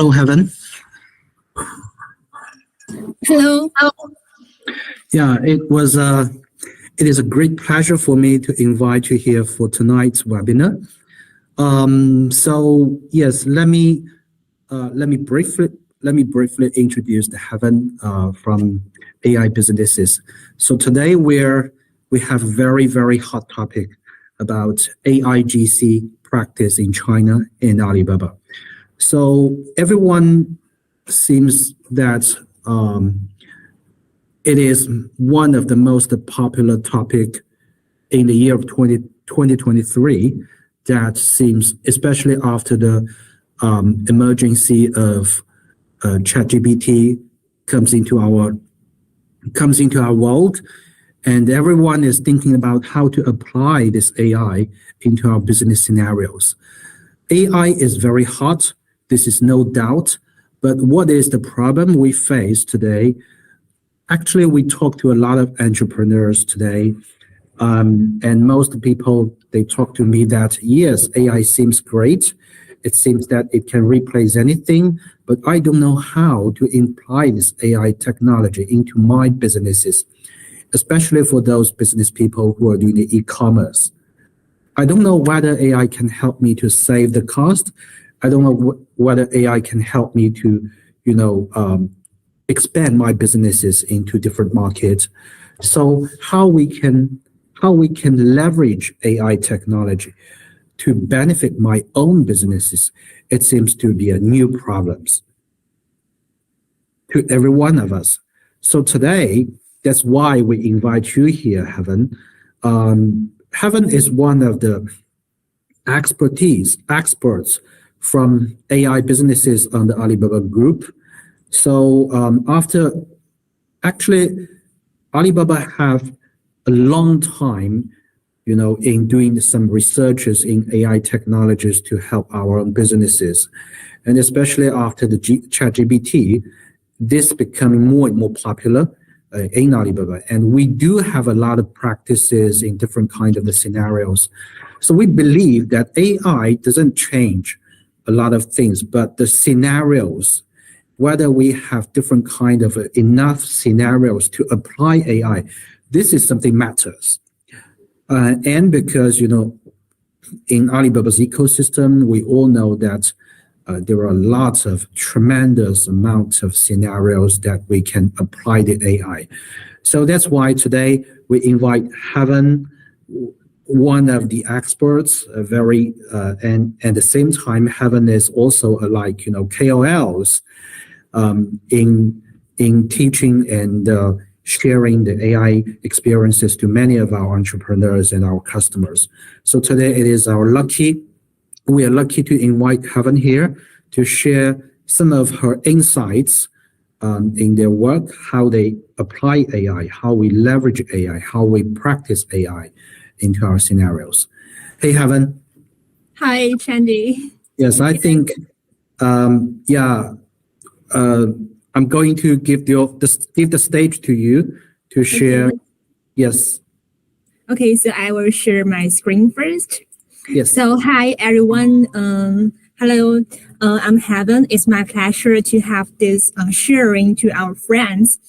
Hello, Heaven. Hello. Yeah, it is a great pleasure for me to invite you here for tonight's webinar. So yes, let me briefly introduce the Heaven from AI businesses. So today we have a very hot topic about AIGC practice in China and Alibaba. So everyone seems that it is one of the most popular topic in the year of 2023 that seems, especially after the emergency of ChatGPT comes into our world, and everyone is thinking about how to apply this AI into our business scenarios. AI is very hot. This is no doubt. But what is the problem we face today? Actually, we talk to a lot of entrepreneurs today, and most people, they talk to me that, yes, AI seems great. It seems that it can replace anything, but I don't know how to apply this AI technology into my businesses, especially for those business people who are doing the e-commerce. I don't know whether AI can help me to save the cost. I don't know whether AI can help me to, expand my businesses into different markets. So how we can leverage AI technology to benefit my own businesses, it seems to be a new problem to every one of us. So today, that's why we invite you here, Heaven. Heaven is one of the experts from AI businesses on the Alibaba Group. So Alibaba have a long time, in doing some researches in AI technologies to help our own businesses. And especially after the ChatGPT, this becoming more and more popular in Alibaba. And we do have a lot of practices in different kinds of the scenarios. So we believe that AI doesn't change a lot of things, but the scenarios, whether we have different kind of enough scenarios to apply AI, this is something matters. And because, in Alibaba's ecosystem, we all know that there are lots of tremendous amounts of scenarios that we can apply the AI. So that's why today we invite Heaven, one of the experts, and at the same time, Heaven is also KOLs in teaching and sharing the AI experiences to many of our entrepreneurs and our customers. So today we are lucky to invite Heaven here to share some of her insights in their work, how they apply AI, how we leverage AI, how we practice AI into our scenarios. Hey, Heaven. Hi, Chandy. Yes, I think, I'm going to give the stage to you to share. Okay. Yes. Okay, so I will share my screen first. Yes. So hi, everyone. Hello, I'm Heaven. It's my pleasure to have this sharing to our friends.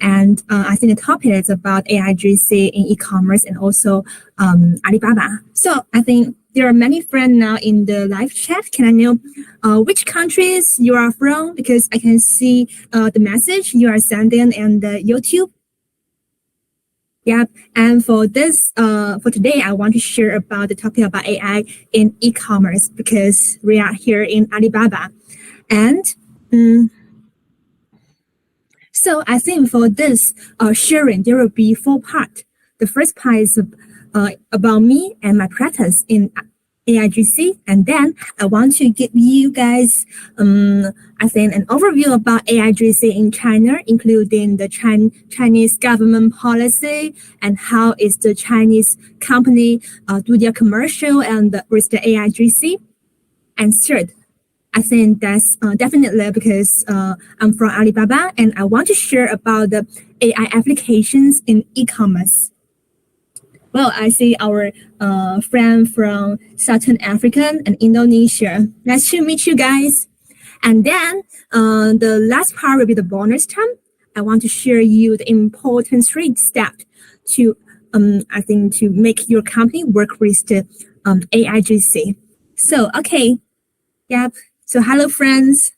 And I think the topic is about AIGC in e-commerce and also Alibaba. So I think there are many friends now in the live chat. Can I know which countries you are from? Because I can see the message you are sending and YouTube. Yeah, and for today, I want to share about the topic about AI in e-commerce because we are here in Alibaba. And so I think for this sharing, there will be 4 parts. The first part is about me and my practice in AIGC, and then I want to give you guys, I think, an overview about AIGC in China, including the Chinese government policy and how is the Chinese company do their commercial and with the AIGC. And third, I think that's definitely because I'm from Alibaba and I want to share about the AI applications in e-commerce. Well, I see our friend from Southern Africa and Indonesia. Nice to meet you guys. And then the last part will be the bonus time. I want to share you the important 3 steps to I think to make your company work with the AIGC. So okay, yep. So hello friends.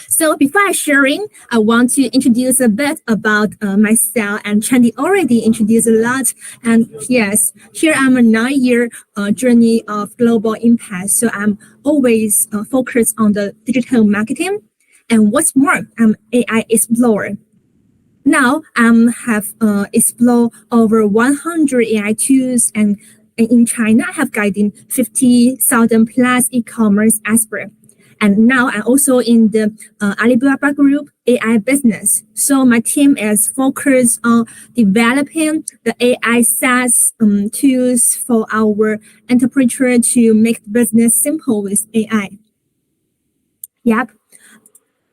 So before I sharing, I want to introduce a bit about myself, and Chandy already introduced a lot. And yes, here I'm a 9-year journey of global impact. So I'm always focused on the digital marketing. And what's more, I'm AI explorer. Now I have explored over 100 AI tools, and in China I have guided 50,000 plus e-commerce experts. And now I'm also in the Alibaba Group AI business. So my team is focused on developing the AI SaaS tools for our enterprise to make business simple with AI. Yep.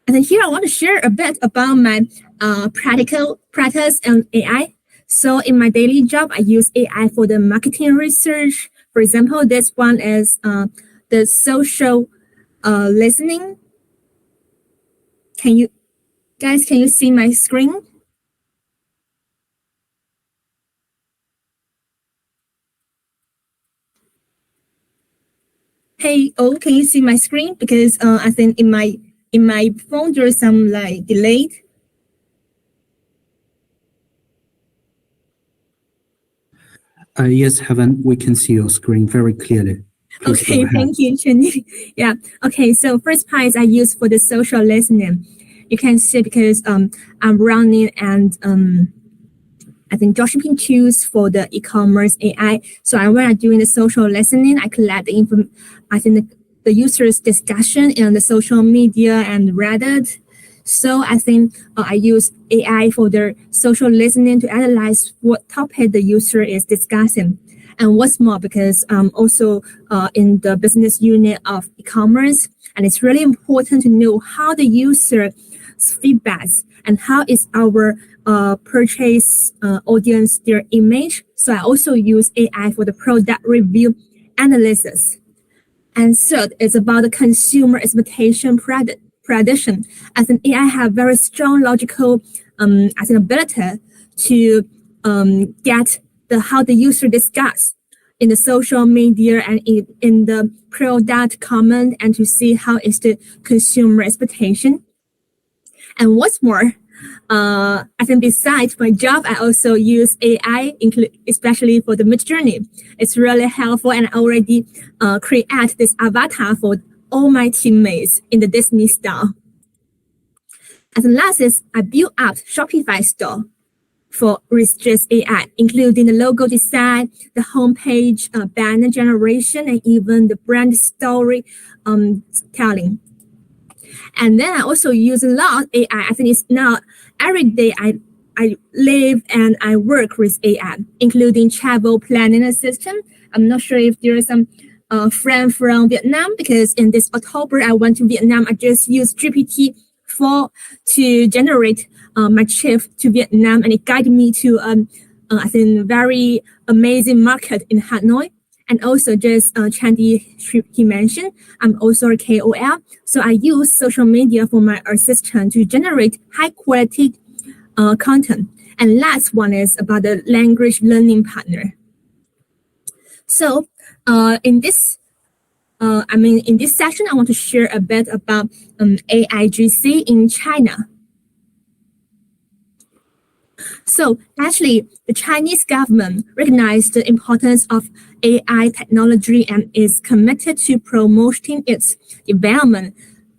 And then here I want to share a bit about my practical practice on AI. So in my daily job, I use AI for the marketing research. For example, this one is the social listening. Can you see my screen? Hey, can you see my screen? Because I think in my phone there's some like delayed. Yes, Heaven, we can see your screen very clearly. Please okay, thank you, Chunyi. Yeah. Okay, so first part is I use for the social listening. You can see because I'm running and I think dropshipping tools for the e-commerce AI. So when I'm doing the social listening, I collect the info. I think the users' discussion in the social media and Reddit. So I think I use AI for the social listening to analyze what topic the user is discussing. And what's more, because I'm also in the business unit of e-commerce, and it's really important to know how the user feedbacks and how is our purchase audience their image. So I also use AI for the product review analysis. And third is about the consumer expectation prediction. As an AI have very strong logical as an ability to get how the user discuss in the social media and in the product comment, and to see how is the consumer expectation. And what's more, I think besides my job, I also use AI, especially for the mid-journey. It's really helpful, and I already create this avatar for all my teammates in the Disney style. As the last is I built up Shopify store for Research AI, including the logo design, the homepage, banner generation, and even the brand story telling. And then I also use a lot of AI. I think it's now every day I live and I work with AI, including travel planning assistant. I'm not sure if there is some friend from Vietnam, because in this October I went to Vietnam. I just used GPT-4 to generate my trip to Vietnam, and it guided me to I think very amazing market in Hanoi. And also just Chandy, he mentioned, I'm also a KOL. So I use social media for my assistant to generate high quality content. And last one is about the language learning partner. So in this section, I want to share a bit about AIGC in China. So actually, the Chinese government recognized the importance of AI technology and is committed to promoting its development.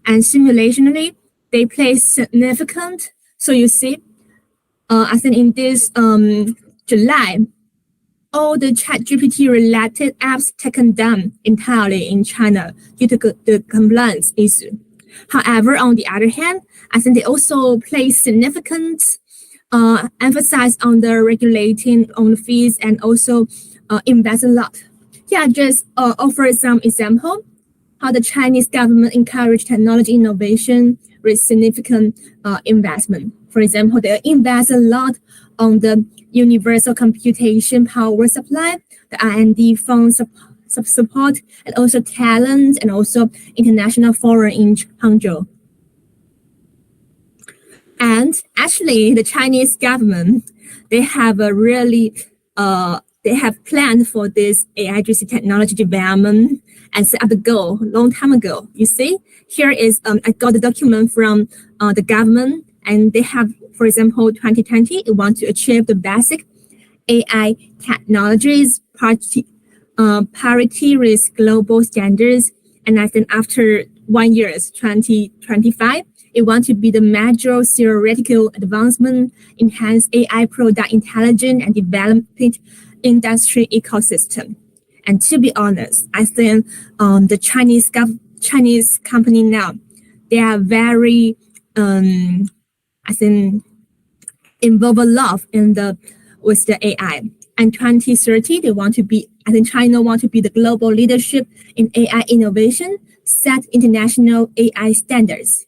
And simultaneously, they place significant. So you see, I think in this July, all the ChatGPT related apps taken down entirely in China due to the compliance issue. However, on the other hand, I think they also place significant emphasize on the regulating on the fees and also invest a lot. Yeah, just offer some example how the Chinese government encourage technology innovation with significant investment. For example, they invest a lot on the universal computation power supply, the R&D fund support and also talent and also international forum in Hangzhou. And actually, the Chinese government, they have a really, they have planned for this AIGC technology development and set up the goal long time ago. You see, here is, I got the document from the government, and they have, for example, 2020, they want to achieve the basic AI technologies parity with global standards. And I think after 1 year, 2025, it wants to be the major theoretical advancement, enhance AI product intelligence and development industry ecosystem. And to be honest, I think the Chinese company now, they are very, I think, involved a lot with the AI. And 2030, they want to be, I think China want to be the global leadership in AI innovation, set international AI standards.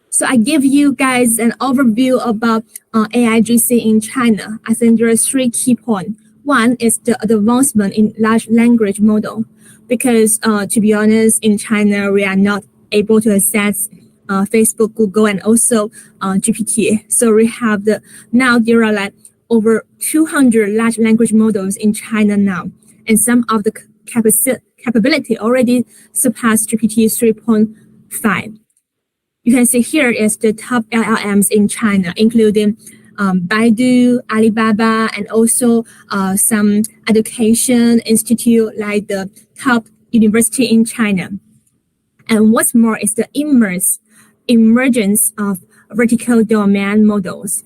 So I give you guys an overview about AIGC in China. I think there are 3 key points. One is the advancement in large language model, because to be honest, in China, we are not able to access Facebook, Google, and also GPT. So we have now there are like over 200 large language models in China now, and some of the capability already surpassed GPT 3.5. You can see here is the top LLMs in China, including Baidu, Alibaba, and also some education institute like the top university in China. And what's more is the emergence of vertical domain models.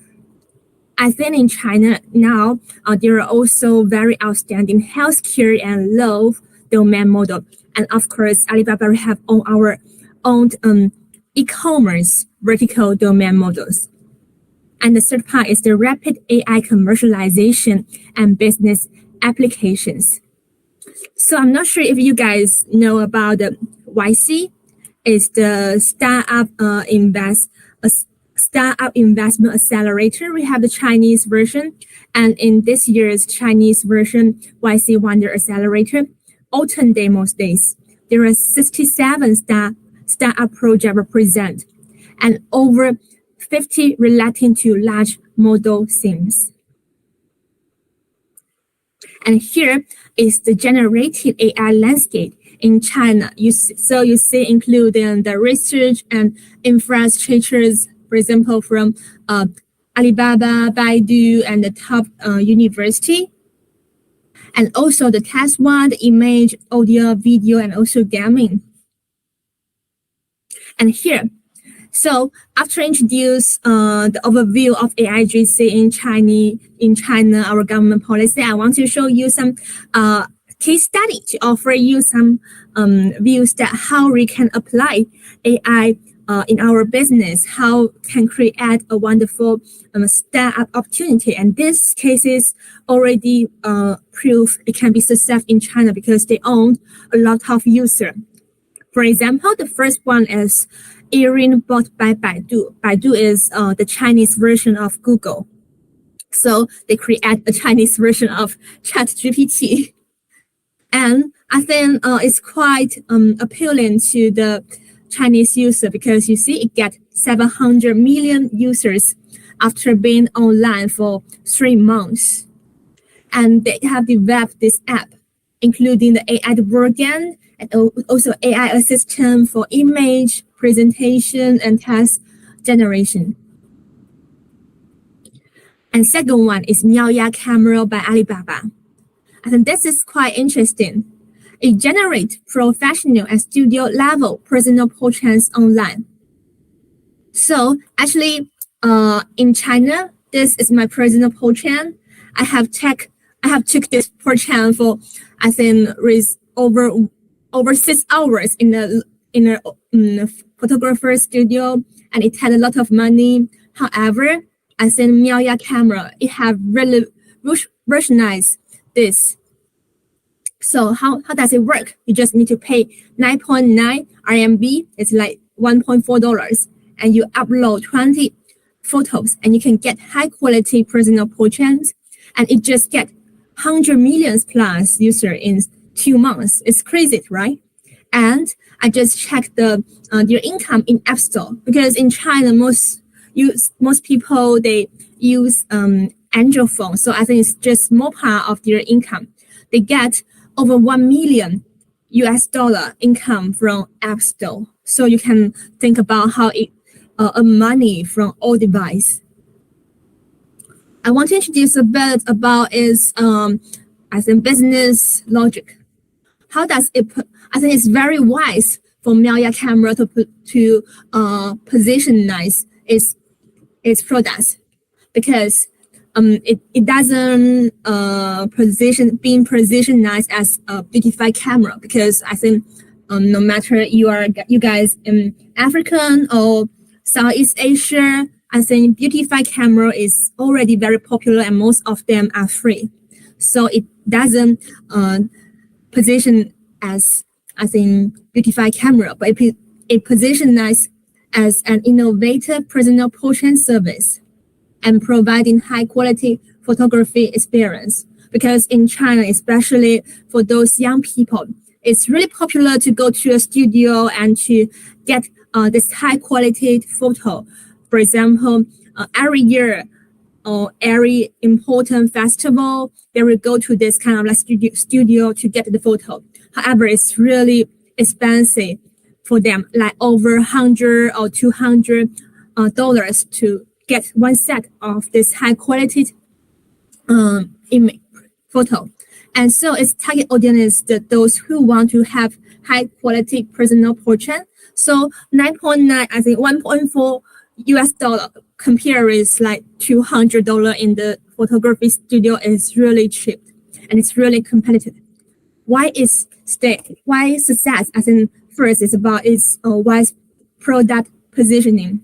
I think in China now, there are also very outstanding healthcare and law domain model. And of course, Alibaba have our own e-commerce vertical domain models. And the third part is the rapid AI commercialization and business applications. So I'm not sure if you guys know about the YC. It's the startup investment accelerator. We have the Chinese version, and in this year's Chinese version, YC Wonder Accelerator, autumn demo days, there are 67 startup projects represent, and over 50 relating to large model themes. And here is the generative AI landscape in China. You see including the research and infrastructures, for example, from Alibaba, Baidu, and the top university. And also the test one, the image, audio, video, and also gaming. And here, so after introduce the overview of AIGC in China, our government policy, I want to show you some case study to offer you some views that how we can apply AI in our business, how can create a wonderful startup opportunity. And this case is already proof it can be successful in China because they own a lot of users. For example, the first one is Erin bought by Baidu. Baidu is the Chinese version of Google. So they create a Chinese version of ChatGPT. And I think it's quite appealing to the Chinese user because you see it get 700 million users after being online for 3 months. And they have developed this app, including the AI organ and also AI assistant for image, presentation, and text generation. And second one is Miaoya camera by Alibaba. I think this is quite interesting. It generates professional and studio level personal portraits online. So actually, in China, this is my personal portrait. I have took this portrait for I think with over 6 hours in a photographer studio, and it had a lot of money. However, I think Miaoya camera, it have really revolutionized this. So how does it work? You just need to pay 9.9 RMB. It's like $1.4, and you upload 20 photos, and you can get high quality personal portraits, and it just get 100 million plus user in 2 months. It's crazy, right? And I just checked their income in App Store, because in China most people they use Android phone, so I think it's just small part of their income. They get over $1 million income from App Store. So you can think about how it earn money from all device. I want to introduce a bit about its I think business logic. How does it? I think it's very wise for Maya camera to positionize its products, because it doesn't being positioned as a beautified camera, because I think no matter you guys in African or Southeast Asia, I think beautified camera is already very popular and most of them are free. So it doesn't position as, I think, beautified camera, but it positions as an innovative personal portrait service and providing high quality photography experience. Because in China, especially for those young people, it's really popular to go to a studio and to get this high quality photo. For example, every year or every important festival, they will go to this kind of like studio to get the photo. However, it's really expensive for them, like over $100 or $200 to get one set of this high quality image photo. And so its target audience is those who want to have high quality personal portrait. So 9.9, I think $1.4 compared with like $200 in the photography studio is really cheap and it's really competitive. Why success? I think first is about its wise product positioning,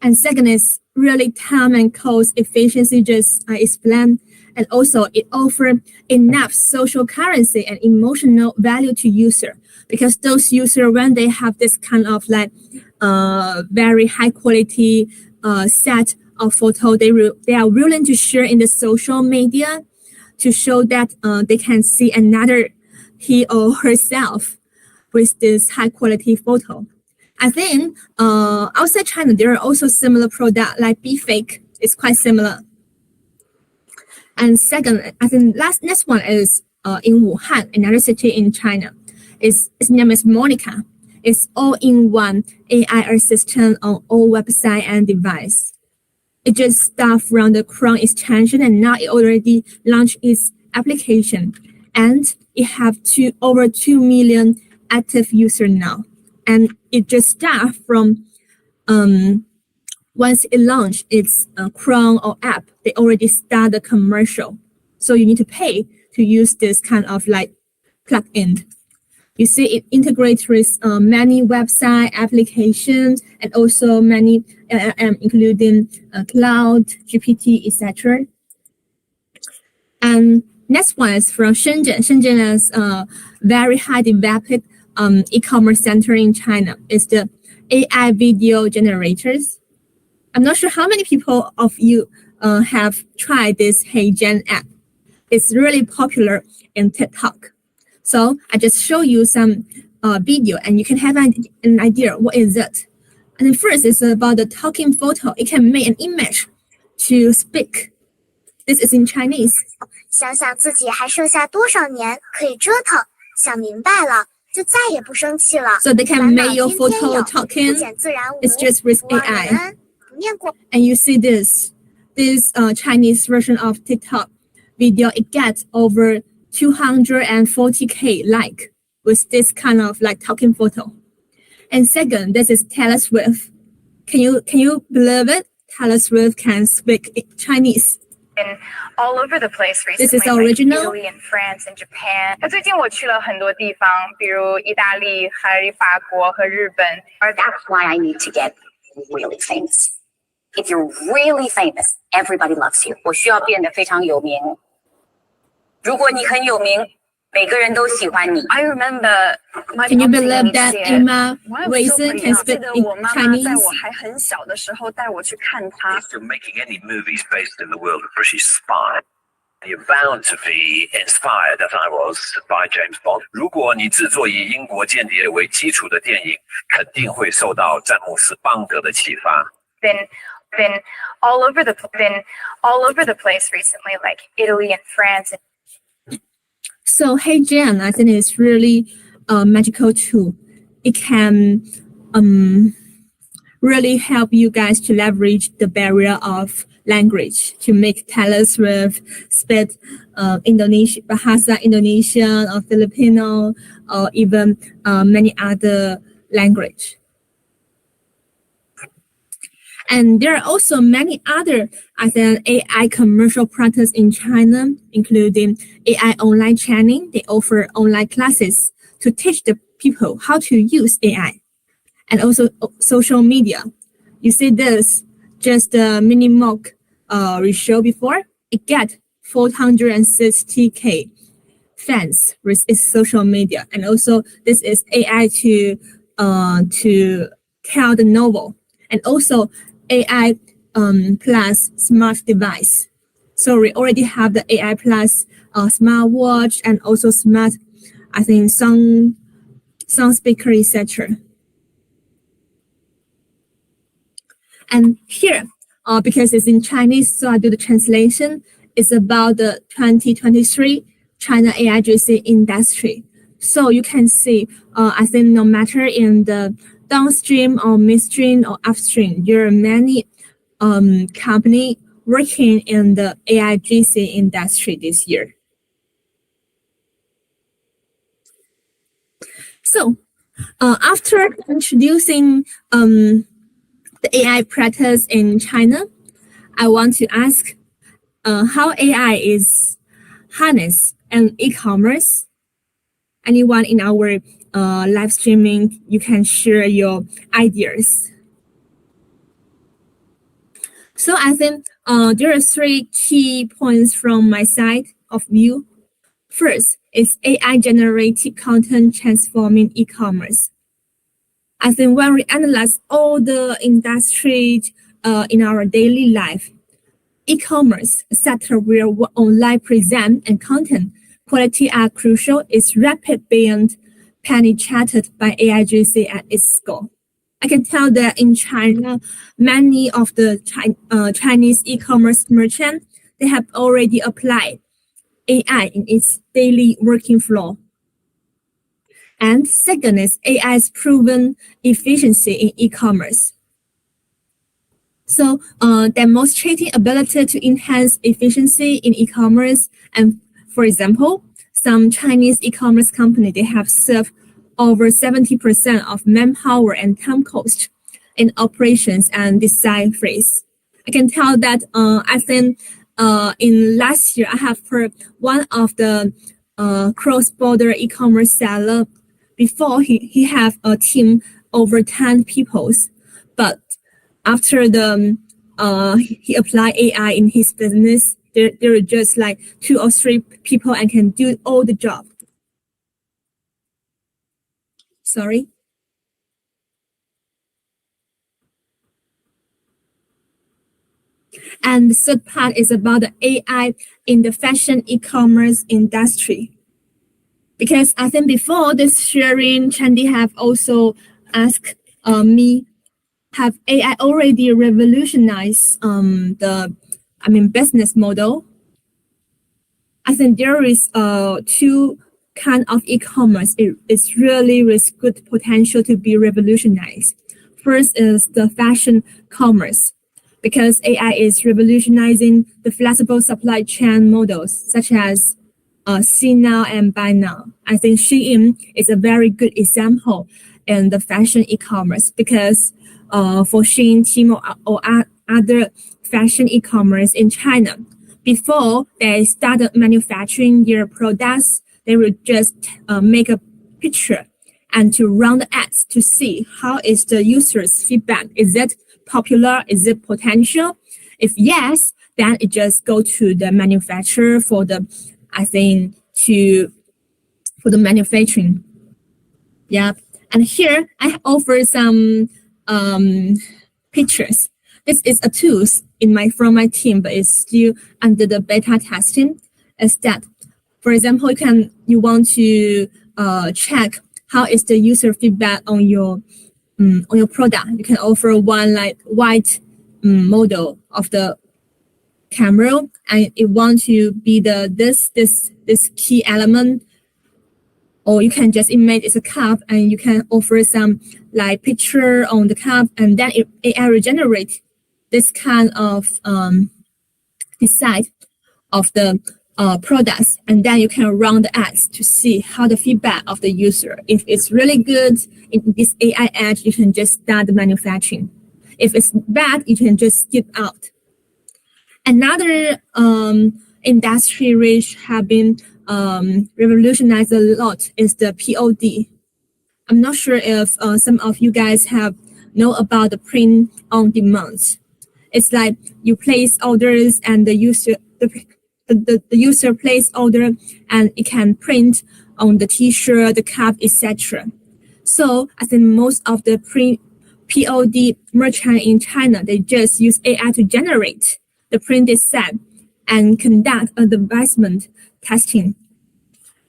and second is really time and cost efficiency, just I explained, and also it offers enough social currency and emotional value to user, because those users, when they have this kind of like very high quality set of photo, they are willing to share in the social media to show that they can see another he or herself with this high quality photo. I think outside China, there are also similar products like Fake. It's quite similar. And second, I think next one is in Wuhan, another city in China. Its name is Monica. It's all-in-one AI assistant on all website and device. It just started from the Chrome extension, and now it already launched its application. And it have over 2 million active users now. And it just started from once it launched its Chrome or app, they already start the commercial. So you need to pay to use this kind of like plugin. You see, it integrates with many website applications and also many including cloud, GPT, etc. And next one is from Shenzhen. Shenzhen is a very high developed e-commerce center in China. It's the AI video generators. I'm not sure how many people of you have tried this HeyGen app. It's really popular in TikTok. So I just show you some video and you can have an idea what is it. And then first it's about the talking photo. It can make an image to speak. This is in Chinese. 想想自己还剩下多少年可以折腾，想明白了，就再也不生气了。 So they can make your photo talking. 不减自然无， It's just with 不忘 AI. 感恩，不念过。 And you see this Chinese version of TikTok video. It gets over 240K like with this kind of like talking photo. And second, this is Taylor Swift. Can you believe it? Taylor Swift can speak Chinese. All over the place recently. This is original. Like Italy and France and Japan. 那最近我去了很多地方，比如意大利、还有法国和日本。 That's why I need to get really famous. If you're really famous, everybody loves you. 我需要变得非常有名。如果你很有名，每个人都喜欢你。 I remember my Can you mom believe taking me that to see it. Emma Why was so Watson pretty. can 记 speak 得 in 我妈妈 Chinese? 在我还很小的时候带我去看她。 If you're making any movies based in the world of British spy, You're bound to be inspired, as I was, by James Bond. 如果你制作以英国间谍为基础的电影，肯定会受到詹姆斯邦德的启发。Been all over the place recently, like Italy and France. So Hey Jen, I think it's really a magical tool. It can really help you guys to leverage the barrier of language to make tellers with speak Bahasa Indonesian or Filipino or even many other language. And there are also many other, I think, AI commercial products in China, including AI online training. They offer online classes to teach the people how to use AI, and also social media. You see this, just a mini mock we showed before. It get 460K fans with its social media, and also this is AI to tell the novel, and also AI plus smart device. So we already have the AI plus smartwatch and also smart, I think, sound speaker, etc. And here, because it's in Chinese, so I do the translation. It's about the 2023 China AIGC industry. So you can see, I think no matter in the downstream or midstream or upstream, there are many companies working in the AIGC industry this year. So after introducing the AI practice in China, I want to ask how AI is harnessed in e-commerce. Anyone in our live streaming, you can share your ideas. So I think there are three key points from my side of view. First is AI generated content transforming e-commerce. I think when we analyze all the industry in our daily life, e-commerce sector where online present and content quality are crucial is rapid being penetrated by AIGC at its scope. I can tell that in China, many of the Chinese e-commerce merchants, they have already applied AI in its daily working flow. And second is AI's proven efficiency in e-commerce. So demonstrating ability to enhance efficiency in e-commerce. And for example, some Chinese e-commerce company, they have saved over 70% of manpower and time cost in operations and design phase. I can tell that I think in last year, I have heard one of the cross-border e-commerce seller before he have a team over 10 people, but after he applied AI in his business, there are just like 2 or 3 people and can do all the job. Sorry. And the third part is about the AI in the fashion e-commerce industry. Because I think before this sharing, Chandy have also asked me, have AI already revolutionized business model? I think there is 2 kind of e-commerce. It's really with good potential to be revolutionized. First is the fashion commerce, because AI is revolutionizing the flexible supply chain models such as see now and buy now. I think Shein is a very good example in the fashion e-commerce because for Shein, Tmall, or other fashion e-commerce in China, before they started manufacturing their products, they would just make a picture and to run the ads to see how is the user's feedback. Is it popular? Is it potential? If yes, then it just go to the manufacturer for the, I think, for the manufacturing. Yeah. And here I offer some pictures. This is a tool from my team, but it's still under the beta testing. is that, for example, you want to check how is the user feedback on your product. You can offer one like white model of the camera, and it want to be this key element, or you can just image it's a cup, and you can offer some like picture on the cup, and then AI will generate this kind of design of the products, and then you can run the ads to see how the feedback of the user. If it's really good in this AI ad, you can just start the manufacturing. If it's bad, you can just skip out. Another industry which have been revolutionized a lot is the POD. I'm not sure if some of you guys have know about the print on demand. It's like you place orders and the user place order, and it can print on the t-shirt, the cup, etc. So I think most of the POD merchant in China, they just use AI to generate the printed set and conduct a development testing.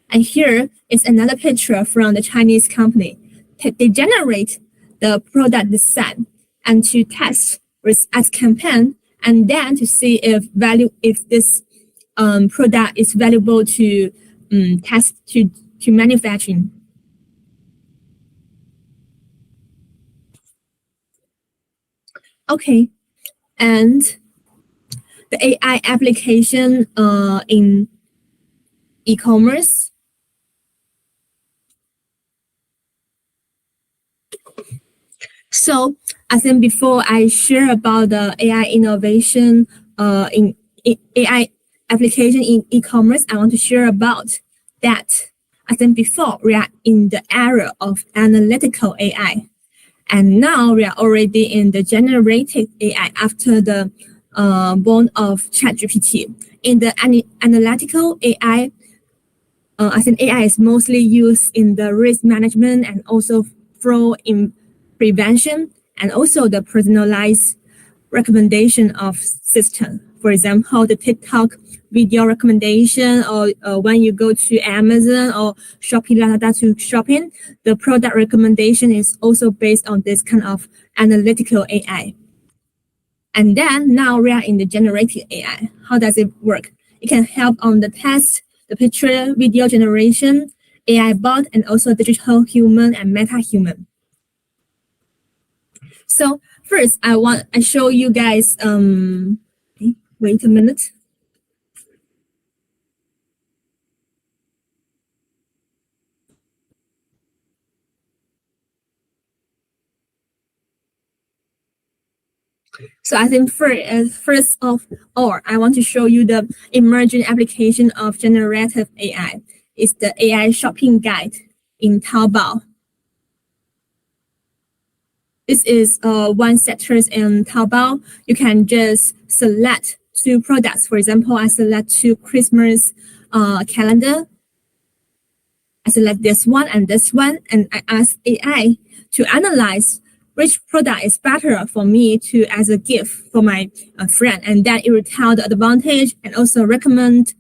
And here is another picture from the Chinese company. They generate the product design and to test with ad campaign, and then to see if this product is valuable to test to manufacturing. Okay, and the AI application in e-commerce. So I think before I share about the AI innovation in AI application in e-commerce, I want to share about that. I think before we are in the era of analytical AI, and now we are already in the generative AI after the born of ChatGPT. In the analytical AI, I think AI is mostly used in the risk management and also fraud in prevention, and also the personalized recommendation of system. For example, the TikTok video recommendation, or when you go to Amazon or Shopee Lazada to shopping, the product recommendation is also based on this kind of analytical AI. And then now we are in the generative AI. How does it work? It can help on the text, the picture, video generation, AI bot, and also digital human and meta-human. So first, I show you guys. Wait a minute. So I think first of all, I want to show you the emerging application of generative AI. It's the AI shopping guide in Taobao. This is one sector in Taobao. You can just select two products. For example, I select two Christmas calendar. I select this one, and I ask AI to analyze which product is better for me to as a gift for my friend, and then it will tell the advantage and also recommend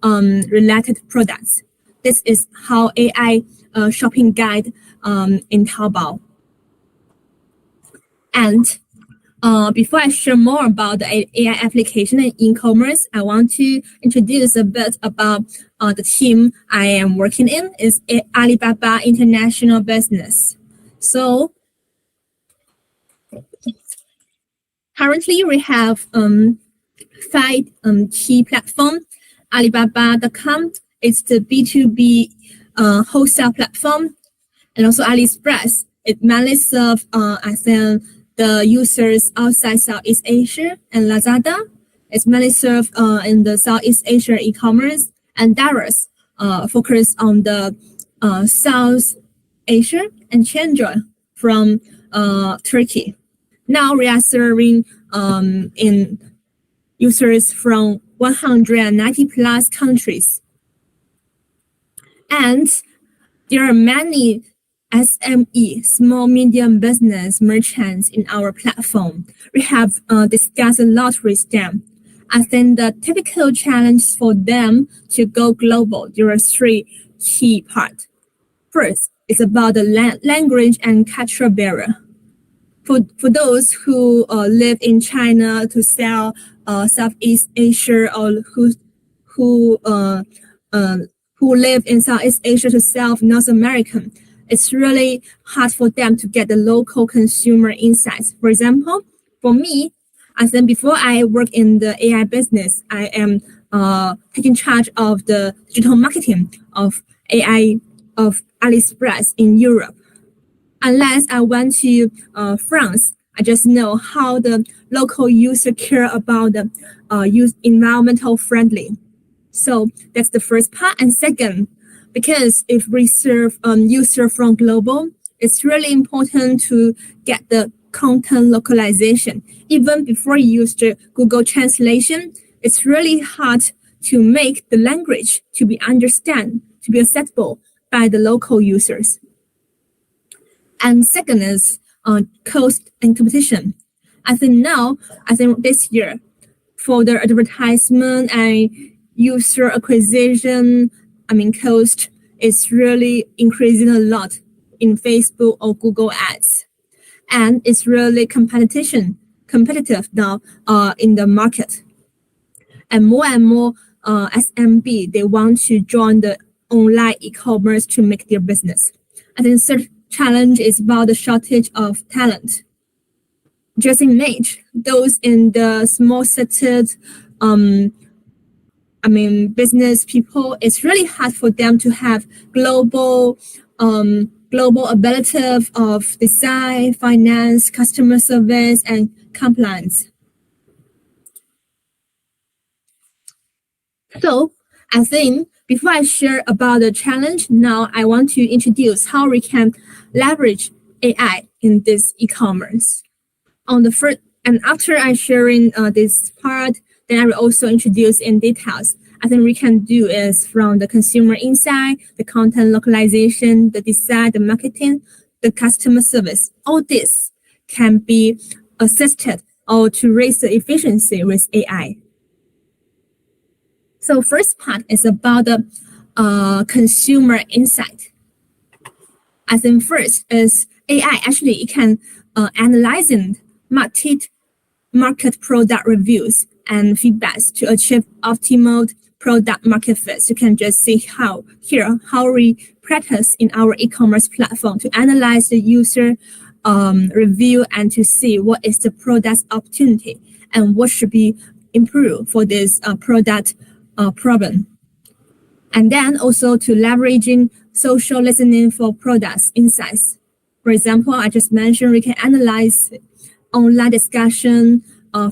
related products. This is how AI shopping guide in Taobao. And before I share more about the AI application in e-commerce, I want to introduce a bit about the team I am working in. Is Alibaba International Business. So currently we have 5 key platforms. Alibaba.com is the B2B wholesale platform, and also AliExpress. It mainly serves the users outside Southeast Asia, and Lazada is mainly served in the Southeast Asia e-commerce, and Daros focus on the South Asia, and Chandra from Turkey. Now we are serving in users from 190 plus countries, and there are many SME, small medium business merchants in our platform. We have discussed a lot with them. I think the typical challenge for them to go global, there are three key parts. First, it's about the language and cultural barrier. For those who live in China to sell Southeast Asia, or who live in Southeast Asia to sell North American, it's really hard for them to get the local consumer insights. For example, for me, I think before I work in the AI business, I am taking charge of the digital marketing of AI of AliExpress in Europe. Unless I went to France, I just know how the local user care about the use environmental friendly. So that's the first part. And second, because if we serve user from global, it's really important to get the content localization. Even before you use the Google translation, it's really hard to make the language to be understood, to be acceptable by the local users. And second is cost and competition. I think this year, for the advertisement and user acquisition, cost is really increasing a lot in Facebook or Google ads. And it's really competitive now in the market. And more SMB, they want to join the online e-commerce to make their business. I think third challenge is about the shortage of talent. Just imagine those in the small cities, business people, it's really hard for them to have global ability of design, finance, customer service, and compliance. So I think before I share about the challenge, now I want to introduce how we can leverage AI in this e-commerce. And after I sharing this part, then I will also introduce in details. I think we can do is from the consumer insight, the content localization, the design, the marketing, the customer service. All this can be assisted or to raise the efficiency with AI. So first part is about the consumer insight. I think first is AI actually it can analyzing market product reviews and feedbacks to achieve optimal product market fit. You can just see how we practice in our e-commerce platform to analyze the user review and to see what is the product opportunity and what should be improved for this product problem. And then also to leveraging social listening for products insights. For example, I just mentioned we can analyze online discussion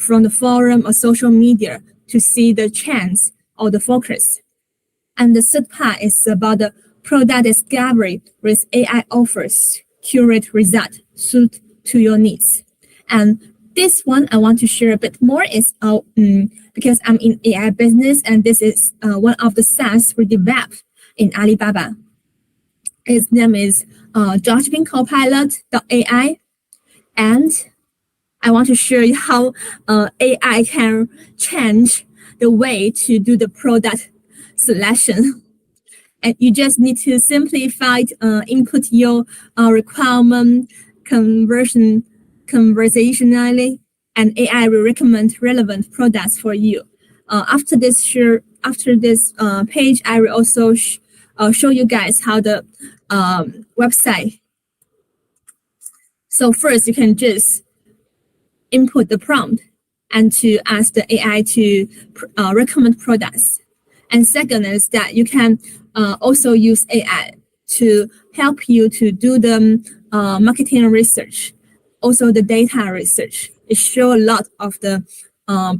from the forum or social media to see the trends or the focus. And the third part is about the product discovery with AI offers curate result suit to your needs. And this one I want to share a bit more is because I'm in AI business and this is one of the SaaS we developed in Alibaba. Its name is Dropshipping Copilot.ai, and I want to show you how AI can change the way to do the product selection. And you just need to simplify input your requirement conversationally, and AI will recommend relevant products for you. After this page, I will also show you guys how the website. So first, you can just input the prompt and to ask the AI to recommend products. And second is that you can also use AI to help you to do the marketing research, also the data research. It shows a lot of the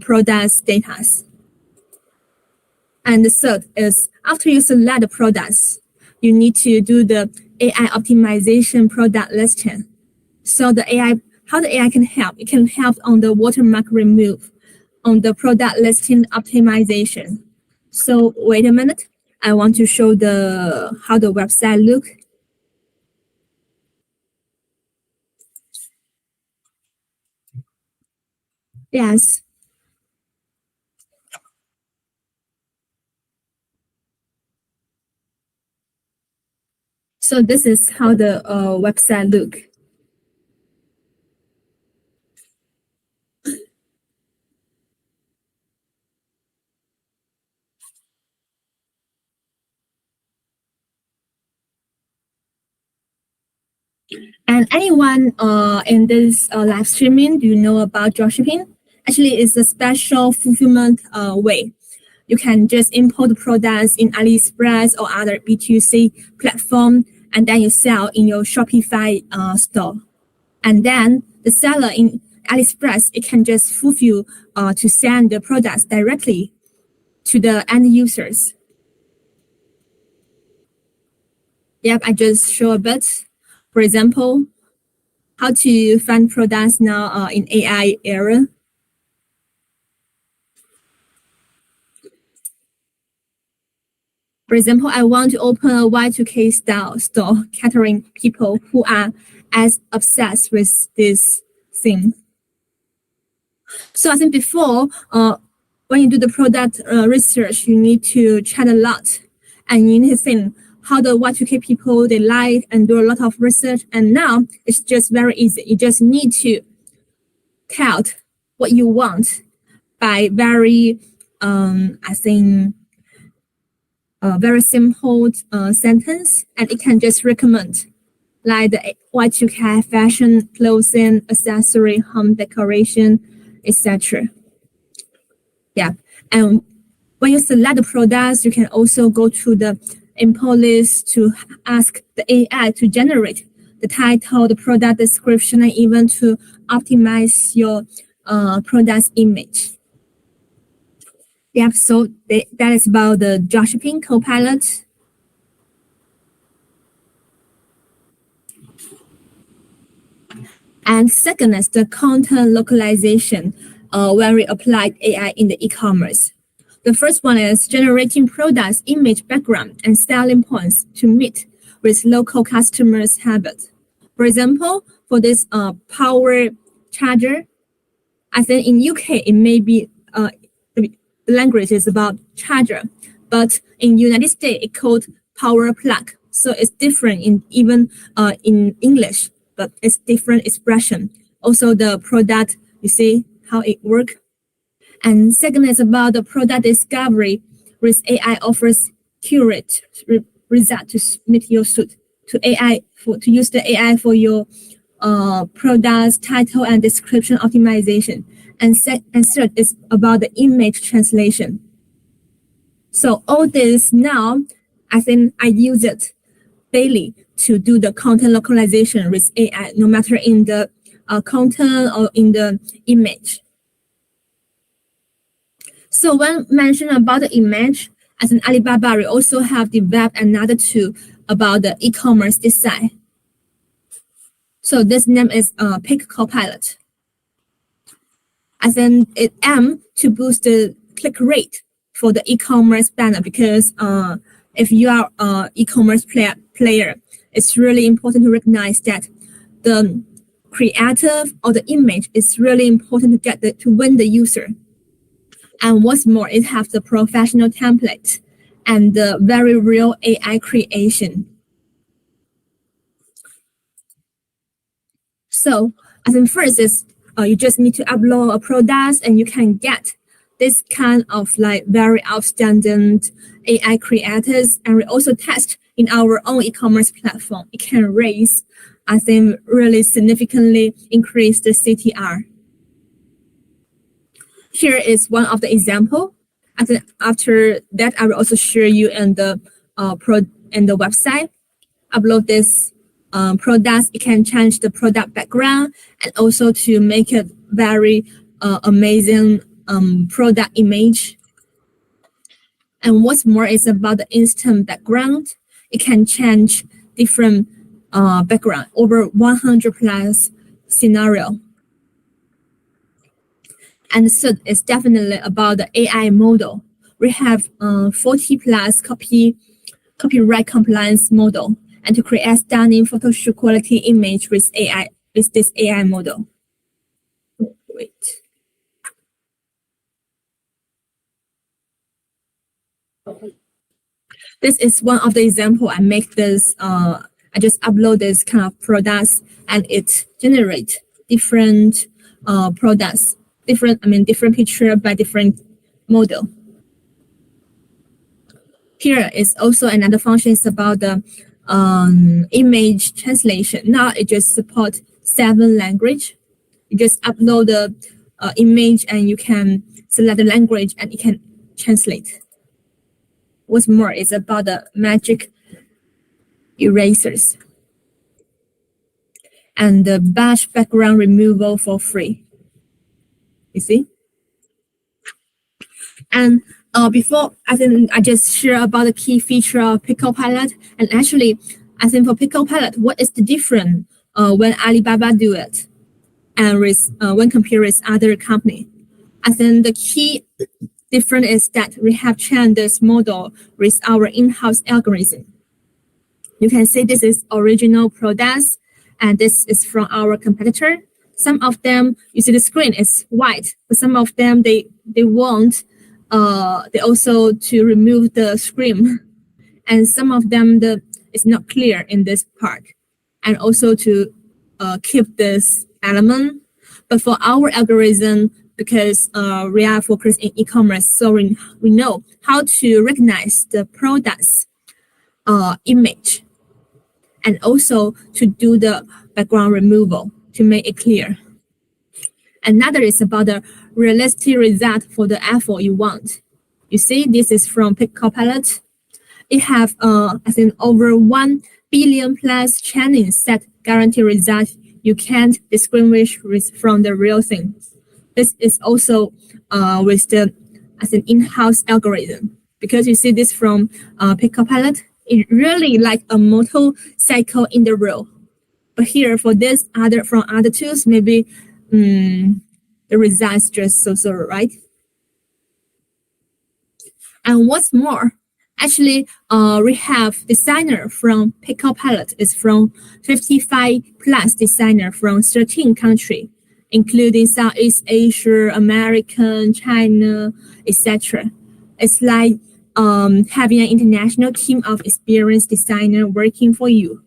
products data. And the third is after you select the products, you need to do the AI optimization product listing. So how the AI can help? It can help on the watermark remove, on the product listing optimization. So wait a minute. I want to show how the website look. Yes. So this is how the website look. And anyone in this live streaming, do you know about dropshipping? Actually, it's a special fulfillment way. You can just import the products in AliExpress or other B2C platform, and then you sell in your Shopify store. And then the seller in AliExpress, it can just fulfill to send the products directly to the end users. Yep, I just show a bit. For example, how to find products now in AI era. For example, I want to open a Y2K style store catering people who are as obsessed with this thing. So I think before, when you do the product research, you need to chat a lot, and you need to think how the Y2K people they like and do a lot of research. And now it's just very easy. You just need to count what you want by very, I think, very simple sentence, and it can just recommend like the Y2K fashion, clothing, accessory, home decoration, etc. Yeah, and when you select the products, you can also go to the import list to ask the AI to generate the title, the product description, and even to optimize your product's image. Yeah, so that is about the dropshipping copilot. And second is the content localization, where we applied AI in the e-commerce. The first one is generating products, image, background, and styling points to meet with local customers' habits. For example, for this power charger, I think in UK it may be the language is about charger, but in United States it's called power plug. So it's different in even in English, but it's different expression. Also the product, you see how it works. And second is about the product discovery, with AI offers curate result to meet your suit to AI to use the AI for your products, title and description optimization. And third is about the image translation. So all this now, I think I use it daily to do the content localization with AI, no matter in the content or in the image. So when mentioned about the image, as an Alibaba, we also have developed another tool about the e-commerce design. So this name is Pick Copilot. I think it aims to boost the click rate for the e-commerce banner, because if you are an e-commerce player, it's really important to recognize that the creative or the image is really important to win the user. And what's more, it has the professional template and the very real AI creation. So I think first is you just need to upload a product, and you can get this kind of like very outstanding AI creators. And we also test in our own e-commerce platform. It can raise, I think, really significantly increase the CTR. Here is one of the example. I think after that, I will also share you in the website. Upload this products. It can change the product background, and also to make it very amazing product image. And what's more is about the instant background. It can change different background, over 100 plus scenario. And third is definitely about the AI model. We have 40 plus copyright compliance model, and to create stunning photo shoot quality image with AI, with this AI model. Wait. This is one of the example I make this I just upload this kind of products and it generates different products, different picture by different model. Here is also another function. It's about the image translation. Now it just supports 7 language. You just upload the image and you can select the language and it can translate. What's more is about the magic erasers and the batch background removal for free. You see? And before, I think I just share about the key feature of Pickle Palette. And actually, I think for Pickle Palette, what is the difference when Alibaba do it and when compared with other company? I think the key difference is that we have trained this model with our in-house algorithm. You can see this is original products, and this is from our competitor. Some of them, you see the screen is white, but some of them they want they also to remove the screen, and some of them it's not clear in this part, and also to keep this element. But for our algorithm, because we are focused in e-commerce, so we know how to recognize the product's image, and also to do the background removal to make it clear. Another is about the realistic result for the effort you want. You see, this is from Pickle Palette. It have, I think, over 1 billion plus channels that guarantee results you can't distinguish from the real thing. This is also with the, I think, in-house algorithm. Because you see this from Pickle Palette, it really like a motorcycle in the road. But here for this from other tools, maybe the results just so, right? And what's more, actually, we have designer from Pickle Palette. It's from 55 plus designer from 13 countries, including Southeast Asia, American, China, etc. It's like having an international team of experienced designer working for you.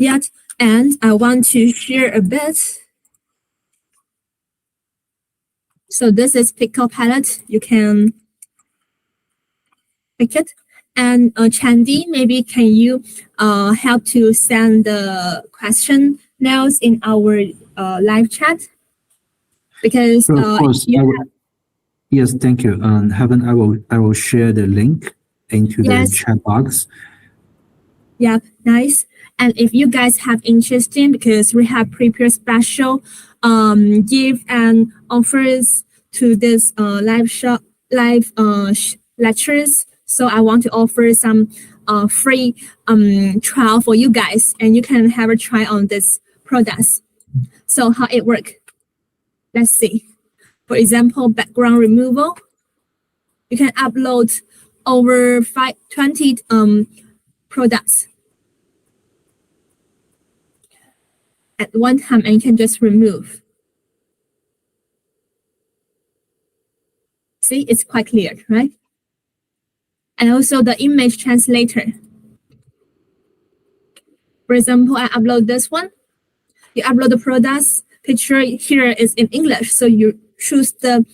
Yet, and I want to share a bit. So this is Pickle Palette. You can pick it. And Chandy, maybe can you help to send the question notes in our live chat? Because of course, yes, thank you. Heaven, I will share the link into the chat box. Yeah, nice. And if you guys have interest in, because we have prepared special gift and offers to this live lectures. So I want to offer some free trial for you guys, and you can have a try on this products. So how it works? Let's see. For example, background removal. You can upload over 20 products at one time, and you can just remove. See, it's quite clear, right? And also the image translator. For example, I upload this one. You upload the products. Picture here is in English, so you choose the